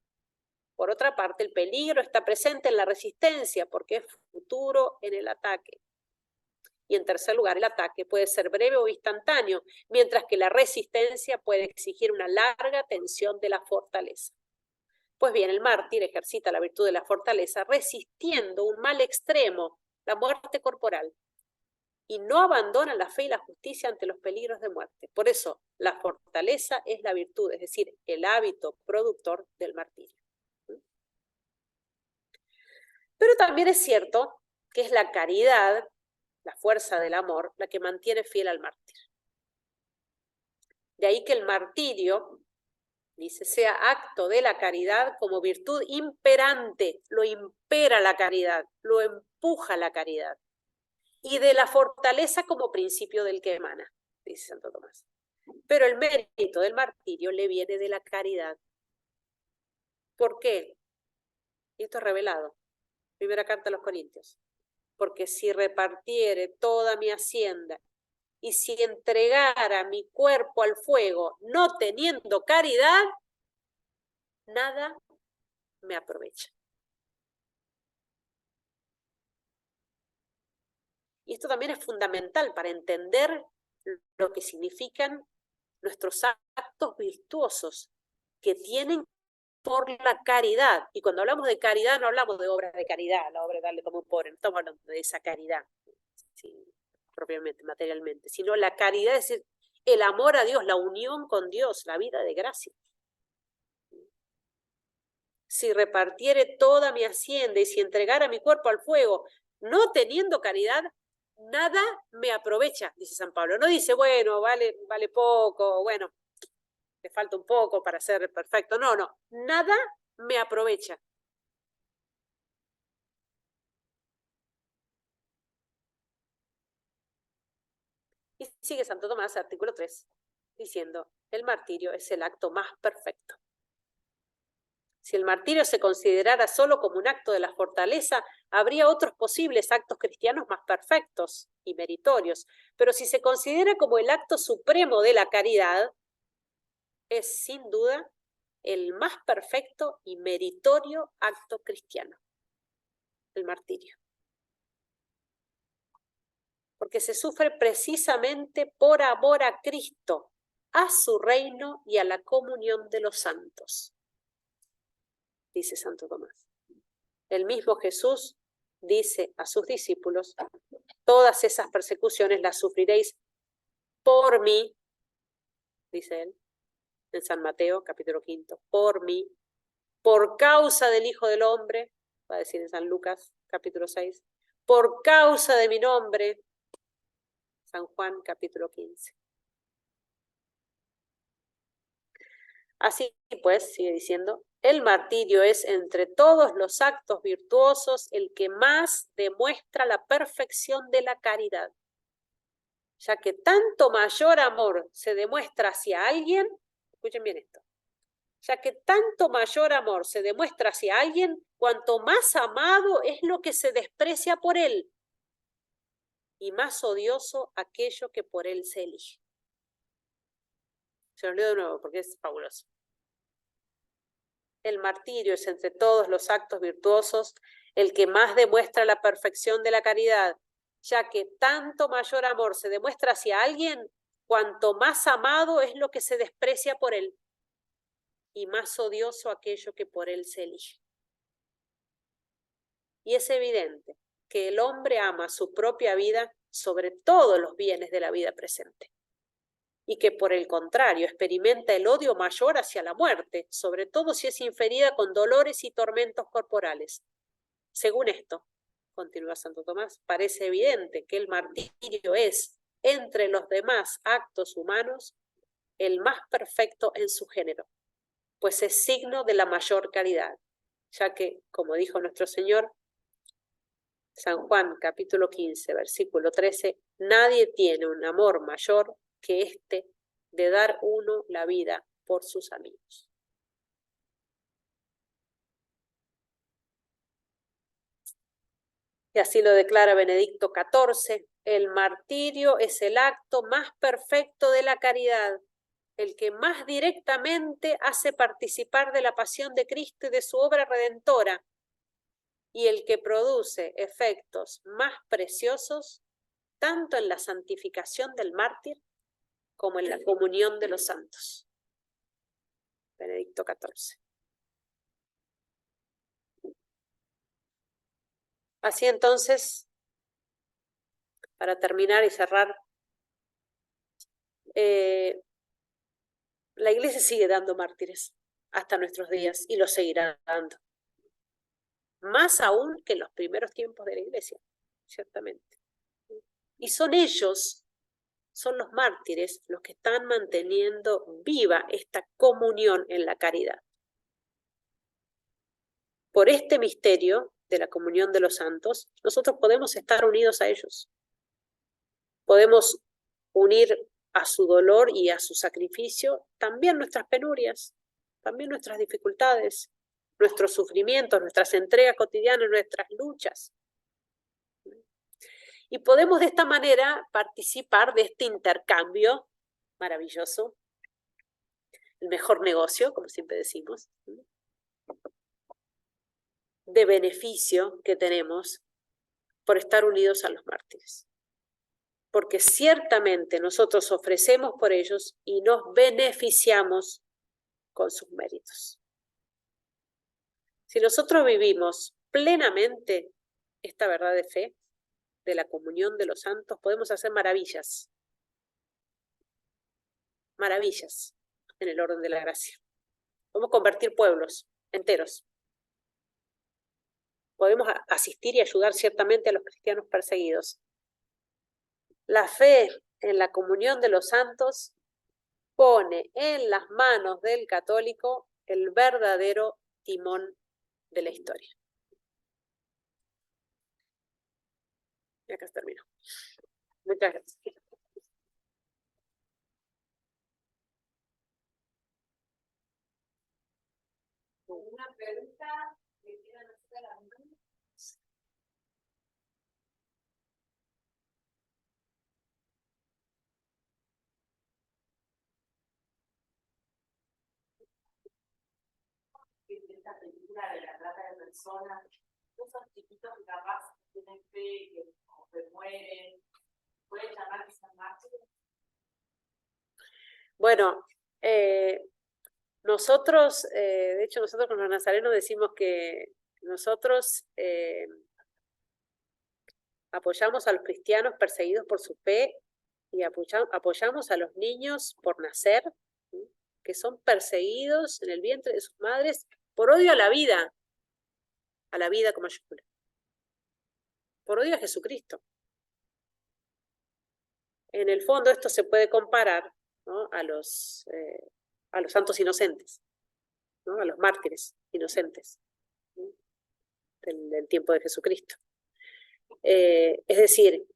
Por otra parte, el peligro está presente en la resistencia porque es futuro en el ataque. Y en tercer lugar, el ataque puede ser breve o instantáneo, mientras que la resistencia puede exigir una larga tensión de la fortaleza. Pues bien, el mártir ejercita la virtud de la fortaleza resistiendo un mal extremo, la muerte corporal, y no abandona la fe y la justicia ante los peligros de muerte. Por eso, la fortaleza es la virtud, es decir, el hábito productor del martirio. Pero también es cierto que es la caridad, la fuerza del amor, la que mantiene fiel al mártir. De ahí que el martirio, dice, sea acto de la caridad como virtud imperante, lo impera la caridad, lo empuja la caridad, y de la fortaleza como principio del que emana, dice Santo Tomás. Pero el mérito del martirio le viene de la caridad. ¿Por qué? Y esto es revelado. Primera carta a los Corintios. Porque si repartiere toda mi hacienda y si entregara mi cuerpo al fuego, no teniendo caridad, nada me aprovecha. Y esto también es fundamental para entender lo que significan nuestros actos virtuosos, que tienen por la caridad. Y cuando hablamos de caridad, no hablamos de obras de caridad, la obra de darle como un pobre, no estamos hablando de esa caridad, sí, propiamente, materialmente, sino la caridad, es decir, el amor a Dios, la unión con Dios, la vida de gracia. Si repartiere toda mi hacienda y si entregara mi cuerpo al fuego, no teniendo caridad, nada me aprovecha, dice San Pablo. No dice, bueno, vale poco, bueno, me falta un poco para ser perfecto. No, nada me aprovecha. Y sigue Santo Tomás, artículo 3, diciendo, el martirio es el acto más perfecto. Si el martirio se considerara solo como un acto de la fortaleza, habría otros posibles actos cristianos más perfectos y meritorios. Pero si se considera como el acto supremo de la caridad, es sin duda el más perfecto y meritorio acto cristiano, el martirio. Porque se sufre precisamente por amor a Cristo, a su reino y a la comunión de los santos, dice Santo Tomás. El mismo Jesús dice a sus discípulos, todas esas persecuciones las sufriréis por mí, dice él, en San Mateo, capítulo 5, por mí, por causa del Hijo del Hombre, va a decir en San Lucas, capítulo 6, por causa de mi nombre, San Juan, capítulo 15. Así pues, sigue diciendo, el martirio es entre todos los actos virtuosos el que más demuestra la perfección de la caridad, ya que tanto mayor amor se demuestra hacia alguien, escuchen bien esto, ya que tanto mayor amor se demuestra hacia alguien, cuanto más amado es lo que se desprecia por él, y más odioso aquello que por él se elige. Se los leo de nuevo porque es fabuloso. El martirio es entre todos los actos virtuosos el que más demuestra la perfección de la caridad, ya que tanto mayor amor se demuestra hacia alguien, cuanto más amado es lo que se desprecia por él, y más odioso aquello que por él se elige. Y es evidente que el hombre ama su propia vida sobre todos los bienes de la vida presente, y que por el contrario experimenta el odio mayor hacia la muerte, sobre todo si es inferida con dolores y tormentos corporales. Según esto, continúa Santo Tomás, parece evidente que el martirio es, entre los demás actos humanos, el más perfecto en su género, pues es signo de la mayor caridad, ya que, como dijo nuestro Señor, San Juan capítulo 15, versículo 13, nadie tiene un amor mayor que este de dar uno la vida por sus amigos. Y así lo declara Benedicto XIV, el martirio es el acto más perfecto de la caridad, el que más directamente hace participar de la pasión de Cristo y de su obra redentora, y el que produce efectos más preciosos tanto en la santificación del mártir como en la comunión de los santos. Benedicto XIV. Así entonces, para terminar y cerrar, la Iglesia sigue dando mártires hasta nuestros días y los seguirá dando. Más aún que en los primeros tiempos de la Iglesia, ciertamente. Y son ellos, son los mártires, los que están manteniendo viva esta comunión en la caridad. Por este misterio de la comunión de los santos, nosotros podemos estar unidos a ellos. Podemos unir a su dolor y a su sacrificio también nuestras penurias, también nuestras dificultades, nuestros sufrimientos, nuestras entregas cotidianas, nuestras luchas. Y podemos de esta manera participar de este intercambio maravilloso, el mejor negocio, como siempre decimos, de beneficio que tenemos por estar unidos a los mártires. Porque ciertamente nosotros ofrecemos por ellos y nos beneficiamos con sus méritos. Si nosotros vivimos plenamente esta verdad de fe, de la comunión de los santos, podemos hacer maravillas. Maravillas en el orden de la gracia. Podemos convertir pueblos enteros. Podemos asistir y ayudar ciertamente a los cristianos perseguidos. La fe en la comunión de los santos pone en las manos del católico el verdadero timón de la historia. Y acá termino. Muchas gracias. ¿Alguna pregunta que quieran hacer a mí? Esta película de la trata de personas, esos chiquitos que capaz tienen fe, que mueren, ¿pueden llamar que son mártires? Bueno, nosotros, de hecho nosotros con los nazarenos decimos que nosotros apoyamos a los cristianos perseguidos por su fe y apoyamos a los niños por nacer, ¿sí?, que son perseguidos en el vientre de sus madres por odio a la vida con mayúscula, por odio a Jesucristo. En el fondo esto se puede comparar, ¿no?, a los santos inocentes, ¿no?, a los mártires inocentes, ¿sí?, del tiempo de Jesucristo. Es decir,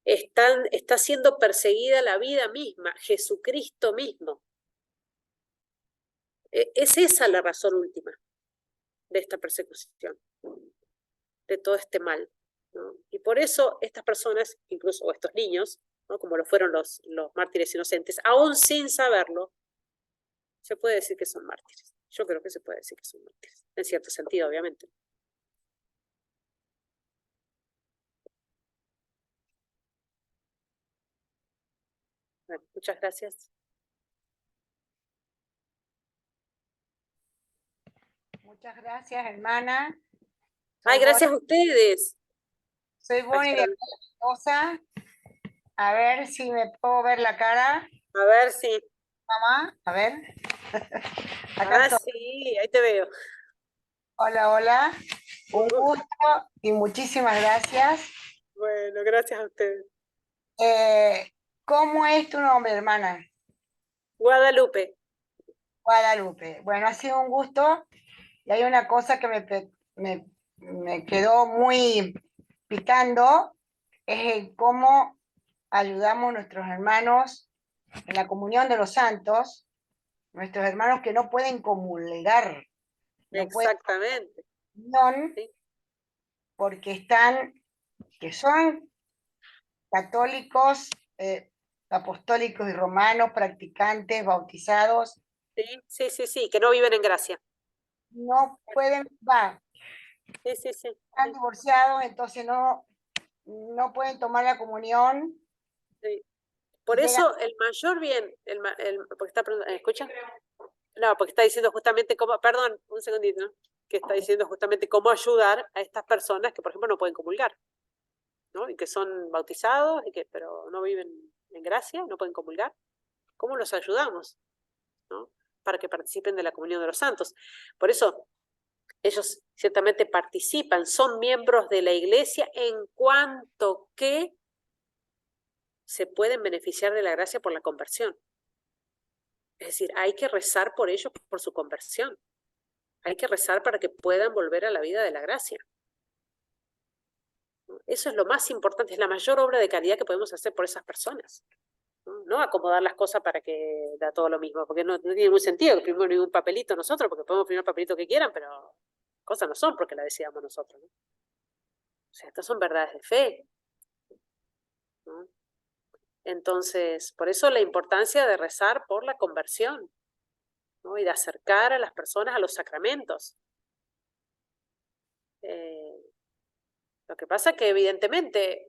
está siendo perseguida la vida misma, Jesucristo mismo. Es esa la razón última de esta persecución, de todo este mal, ¿no? Y por eso estas personas, incluso estos niños, ¿no?, como lo fueron los mártires inocentes, aún sin saberlo, se puede decir que son mártires. Yo creo que se puede decir que son mártires, en cierto sentido, obviamente. Bueno, muchas gracias. Muchas gracias, hermana. Ay, gracias a ustedes. Soy Bonnie de Mendoza. A ver si me puedo ver la cara. A ver si. Mamá, a ver. Acá estoy. Sí, ahí te veo. Hola, hola. Un gusto y muchísimas gracias. Bueno, gracias a ustedes. ¿Cómo es tu nombre, hermana? Guadalupe. Guadalupe. Bueno, ha sido un gusto. Y hay una cosa que me quedó muy picando, es el cómo ayudamos a nuestros hermanos en la comunión de los santos, nuestros hermanos que no pueden comulgar. No Exactamente. pueden, ¿sí? Porque que son católicos, apostólicos y romanos, practicantes, bautizados. Sí, que no viven en gracia. No pueden, Sí. están divorciados, entonces no pueden tomar la comunión. Sí. Por eso el mayor bien, porque está ¿escuchan? No, porque está diciendo justamente cómo, perdón, un segundito, ¿no?, que está diciendo justamente cómo ayudar a estas personas que, por ejemplo, no pueden comulgar, ¿no?, y que son bautizados, pero no viven en gracia, no pueden comulgar. ¿Cómo los ayudamos, ¿no?, para que participen de la comunión de los santos? Por eso ellos ciertamente participan, son miembros de la iglesia en cuanto que se pueden beneficiar de la gracia por la conversión. Es decir, hay que rezar por ellos, por su conversión. Hay que rezar para que puedan volver a la vida de la gracia. Eso es lo más importante, es la mayor obra de caridad que podemos hacer por esas personas. No acomodar las cosas para que da todo lo mismo, porque no tiene ningún sentido que primero ningún papelito nosotros, porque podemos firmar el papelito que quieran, pero cosas no son porque la decidamos nosotros, ¿no? O sea, estas son verdades de fe, ¿no? Entonces, por eso la importancia de rezar por la conversión, ¿no?, y de acercar a las personas a los sacramentos. Lo que pasa es que evidentemente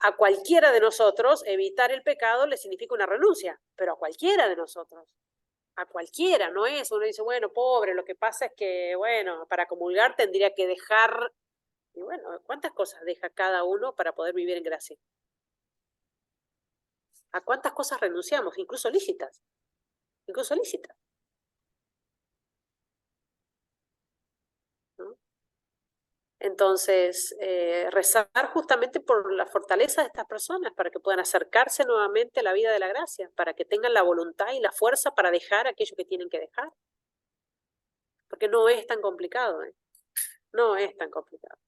a cualquiera de nosotros evitar el pecado le significa una renuncia, pero a cualquiera de nosotros. A cualquiera, no es, uno dice, bueno, pobre, lo que pasa es que, bueno, para comulgar tendría que dejar, y bueno, ¿cuántas cosas deja cada uno para poder vivir en gracia? ¿A cuántas cosas renunciamos? Incluso lícitas, incluso lícitas. ¿No? Entonces, rezar justamente por la fortaleza de estas personas, para que puedan acercarse nuevamente a la vida de la gracia, para que tengan la voluntad y la fuerza para dejar aquello que tienen que dejar. Porque no es tan complicado, ¿eh? No es tan complicado.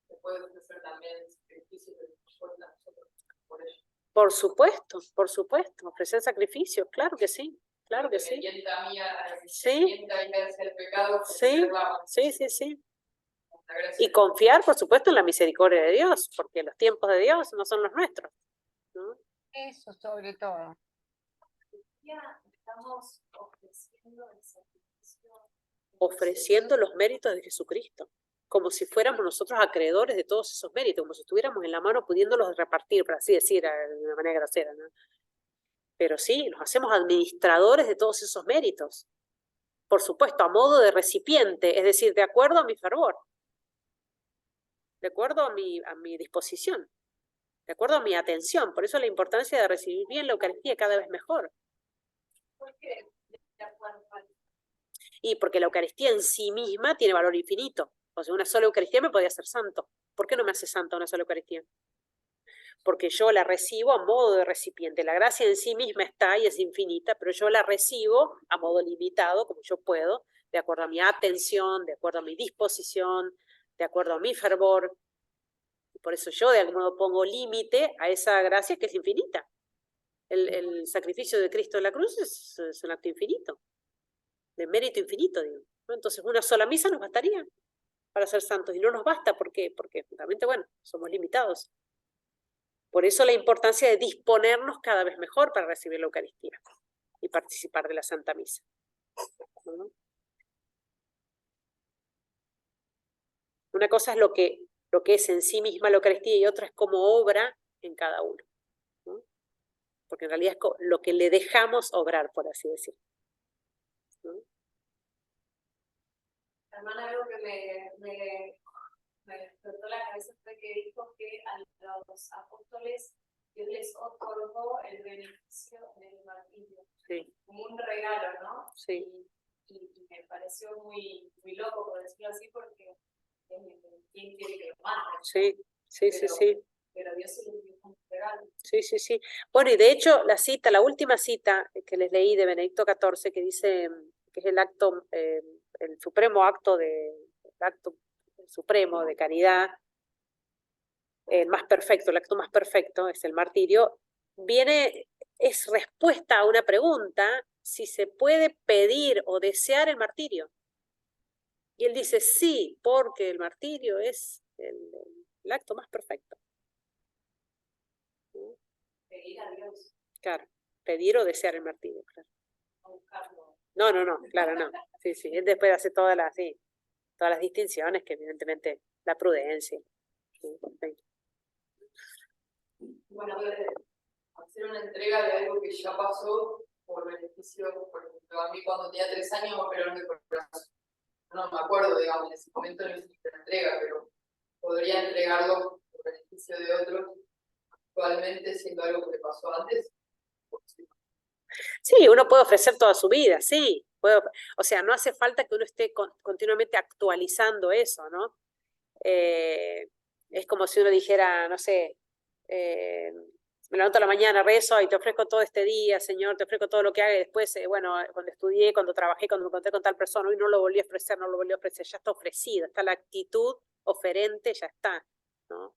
Se puede ofrecer también sacrificios de nosotros por ello. Por supuesto, ofrecer sacrificios, claro que sí, claro que sí. Sí, el pecado, sí, sí, sí, sí. Y confiar, por supuesto, en la misericordia de Dios, porque los tiempos de Dios no son los nuestros, ¿no? Eso sobre todo. Ya estamos ofreciendo el sacrificio. Ofreciendo los méritos de Jesucristo, como si fuéramos nosotros acreedores de todos esos méritos, como si estuviéramos en la mano pudiéndolos repartir, por así decir, de una manera grosera, ¿no? Pero sí, nos hacemos administradores de todos esos méritos. Por supuesto, a modo de recipiente, es decir, de acuerdo a mi fervor, de acuerdo a mi disposición, de acuerdo a mi atención. Por eso la importancia de recibir bien la Eucaristía cada vez mejor. ¿Por qué? De acuerdo al- Y porque la Eucaristía en sí misma tiene valor infinito. O sea, una sola Eucaristía me podía hacer santo. ¿Por qué no me hace santo una sola Eucaristía? Porque yo la recibo a modo de recipiente. La gracia en sí misma está y es infinita, pero yo la recibo a modo limitado, como yo puedo, de acuerdo a mi atención, de acuerdo a mi disposición, de acuerdo a mi fervor. Y por eso yo de algún modo pongo límite a esa gracia que es infinita. El sacrificio de Cristo en la cruz es un acto infinito, de mérito infinito, digo. ¿No? Entonces una sola misa nos bastaría para ser santos, y no nos basta, ¿por qué? Porque realmente, bueno, somos limitados. Por eso la importancia de disponernos cada vez mejor para recibir la Eucaristía y participar de la Santa Misa. ¿No? Una cosa es lo que es en sí misma la Eucaristía y otra es cómo obra en cada uno. ¿No? Porque en realidad es lo que le dejamos obrar, por así decirlo. ¿No? Hermana, algo que me explotó la cabeza fue que dijo que a los apóstoles Dios les otorgó el beneficio del martirio, Sí, como un regalo, ¿no? sí. Y me pareció muy, muy loco, por decirlo así, porque ¿quién quiere que lo maten? Sí, sí, sí, sí. Pero Dios se les dio como un regalo. Sí, sí, sí. Bueno, y de hecho, la última cita que les leí de Benedicto XIV, que dice que es el acto, el supremo acto el acto supremo de caridad, el más perfecto, el acto más perfecto es el martirio, es respuesta a una pregunta, si se puede pedir o desear el martirio. Y él dice, sí, porque el martirio es el acto más perfecto. Pedir a Dios, Claro, pedir o desear el martirio, claro. no buscarlo. No, claro, no. Sí, sí, él después hace todas las distinciones que evidentemente la prudencia. Sí. Bueno, hacer una entrega de algo que ya pasó por beneficio, por ejemplo, a mí cuando tenía 3 años me operaron de corazón. No me acuerdo, digamos, en ese momento no hice la entrega, pero podría entregarlo por beneficio de otros actualmente siendo algo que pasó antes. Sí, uno puede ofrecer toda su vida, sí. O sea, no hace falta que uno esté continuamente actualizando eso, ¿no? Es como si uno dijera, no sé, me levanto a la mañana, rezo y te ofrezco todo este día, Señor, te ofrezco todo lo que haga, y después, bueno, cuando estudié, cuando trabajé, cuando me encontré con tal persona, hoy no lo volví a ofrecer, ya está ofrecido, está la actitud oferente, ya está, ¿no?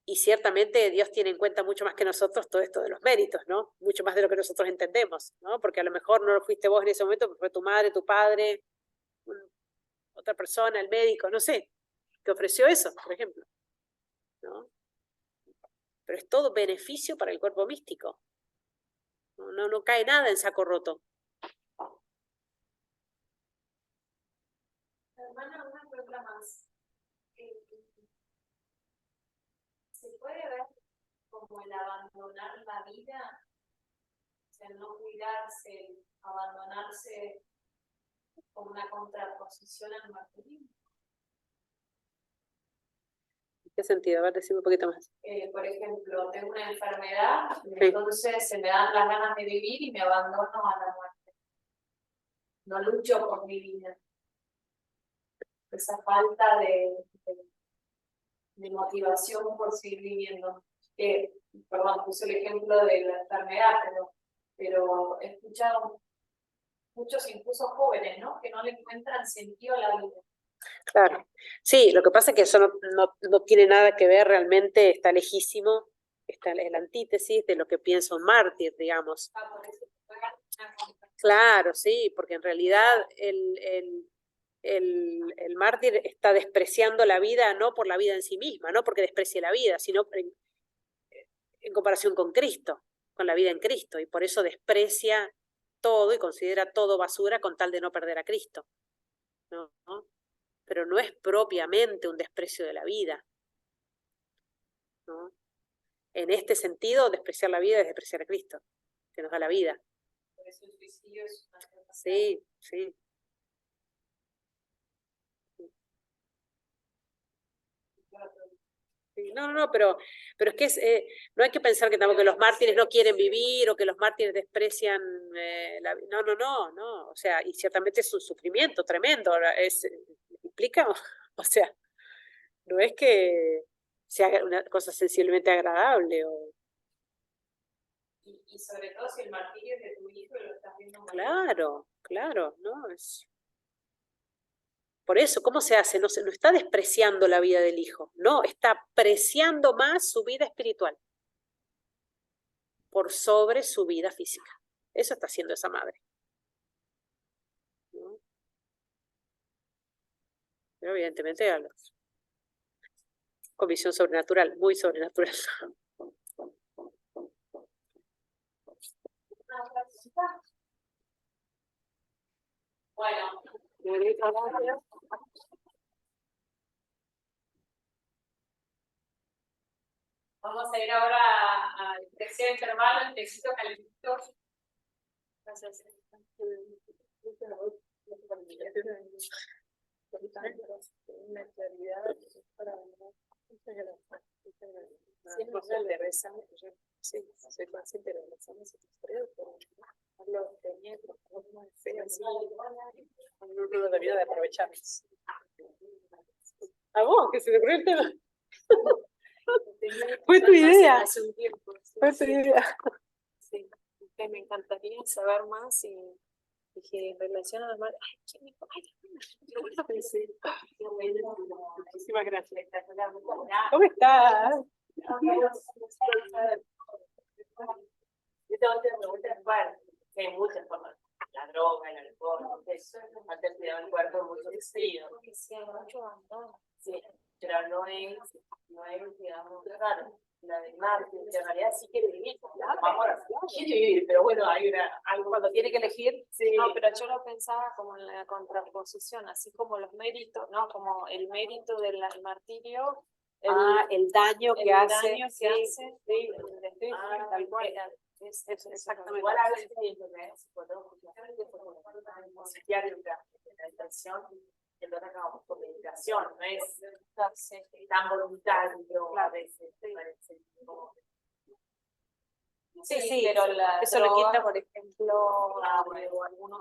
Y ciertamente Dios tiene en cuenta mucho más que nosotros todo esto de los méritos, ¿no? Mucho más de lo que nosotros entendemos, ¿no? Porque a lo mejor no lo fuiste vos en ese momento, pero fue tu madre, tu padre, otra persona, el médico, no sé, que ofreció eso, por ejemplo, ¿no? Pero es todo beneficio para el cuerpo místico, ¿no? no cae nada en saco roto. Hermana, una pregunta más. ¿Se puede ver como el abandonar la vida? O sea, el no cuidarse, el abandonarse como una contraposición al martirio. ¿En qué sentido? A ver, decime un poquito más. Por ejemplo, tengo una enfermedad, Sí. entonces se me dan las ganas de vivir y me abandono a la muerte. No lucho por mi vida. Esa falta de motivación por seguir viviendo. Perdón, puse el ejemplo de la enfermedad, pero he escuchado muchos, incluso jóvenes, ¿no? Que no le encuentran sentido a la vida. Claro. Sí, lo que pasa es que eso no tiene nada que ver realmente, está lejísimo, está en la antítesis de lo que piensa un mártir, digamos. Por eso fue una contra- Claro, sí, porque en realidad el mártir está despreciando la vida no por la vida en sí misma, no porque desprecie la vida, sino en comparación con Cristo, con la vida en Cristo, y por eso desprecia todo y considera todo basura con tal de no perder a Cristo, ¿no? Pero no es propiamente un desprecio de la vida, ¿no? En este sentido, despreciar la vida es despreciar a Cristo, que nos da la vida. Por eso el suicidio es una enfermedad. Sí, sí. No, pero es que no hay que pensar que tampoco que los mártires no quieren vivir o que los mártires desprecian la vida. No. O sea, y ciertamente es un sufrimiento tremendo. ¿Me explica? O sea, no es que sea una cosa sensiblemente agradable. Y sobre todo si el martirio es de tu hijo y lo estás viendo morir. Claro, ¿no? Por eso, ¿cómo se hace? No está despreciando la vida del hijo, no, está apreciando más su vida espiritual por sobre su vida física. Eso está haciendo esa madre, ¿no? Pero evidentemente con visión sobrenatural, muy sobrenatural. Bueno, vamos a ir ahora al tercer intervalo, el tecito calentito. Gracias. Siempre le rezamos, sí, soy consciente de rezamos y creo, pero hablo de miedo, no debió de aprovecharnos. ¿A vos? ¿Que se te ocurrió el tema? Fue tu idea. Hace un tiempo. Fue tu idea. Sí, que me encantaría saber más y dije, en relación a las madres, ay, ¿quién me dijo? Ay, Sí. Muchísimas gracias. ¿Cómo estás? Yo tengo una pregunta para que hay muchas formas. La droga, el alcohol, antes cuidado el cuerpo mucho vestido. porque sí, hay mucho abandono. Sí, pero no es, digamos, claro, la de Marte, que en realidad sí quiere vivir. Quiere vivir, pero bueno, hay algo cuando tiene que elegir. Sí. No, pero yo lo pensaba como en la contraposición, así como los méritos, ¿no? Como el mérito del martirio, El daño que hace. daño que hace, sí, tal cual. Es exactamente. Igual a veces pienso que es psiquiátrica, la intención que lo tratamos por medicación, no es tan voluntario a veces, parece. Sí, pero eso le quita, por ejemplo, o algunos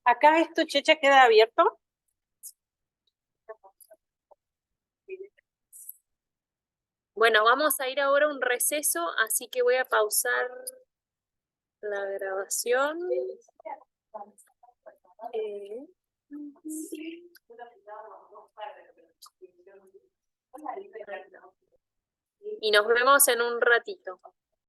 Acá esto, Checha, queda abierto. Bueno, vamos a ir ahora a un receso, así que voy a pausar la grabación. Y nos vemos en un ratito.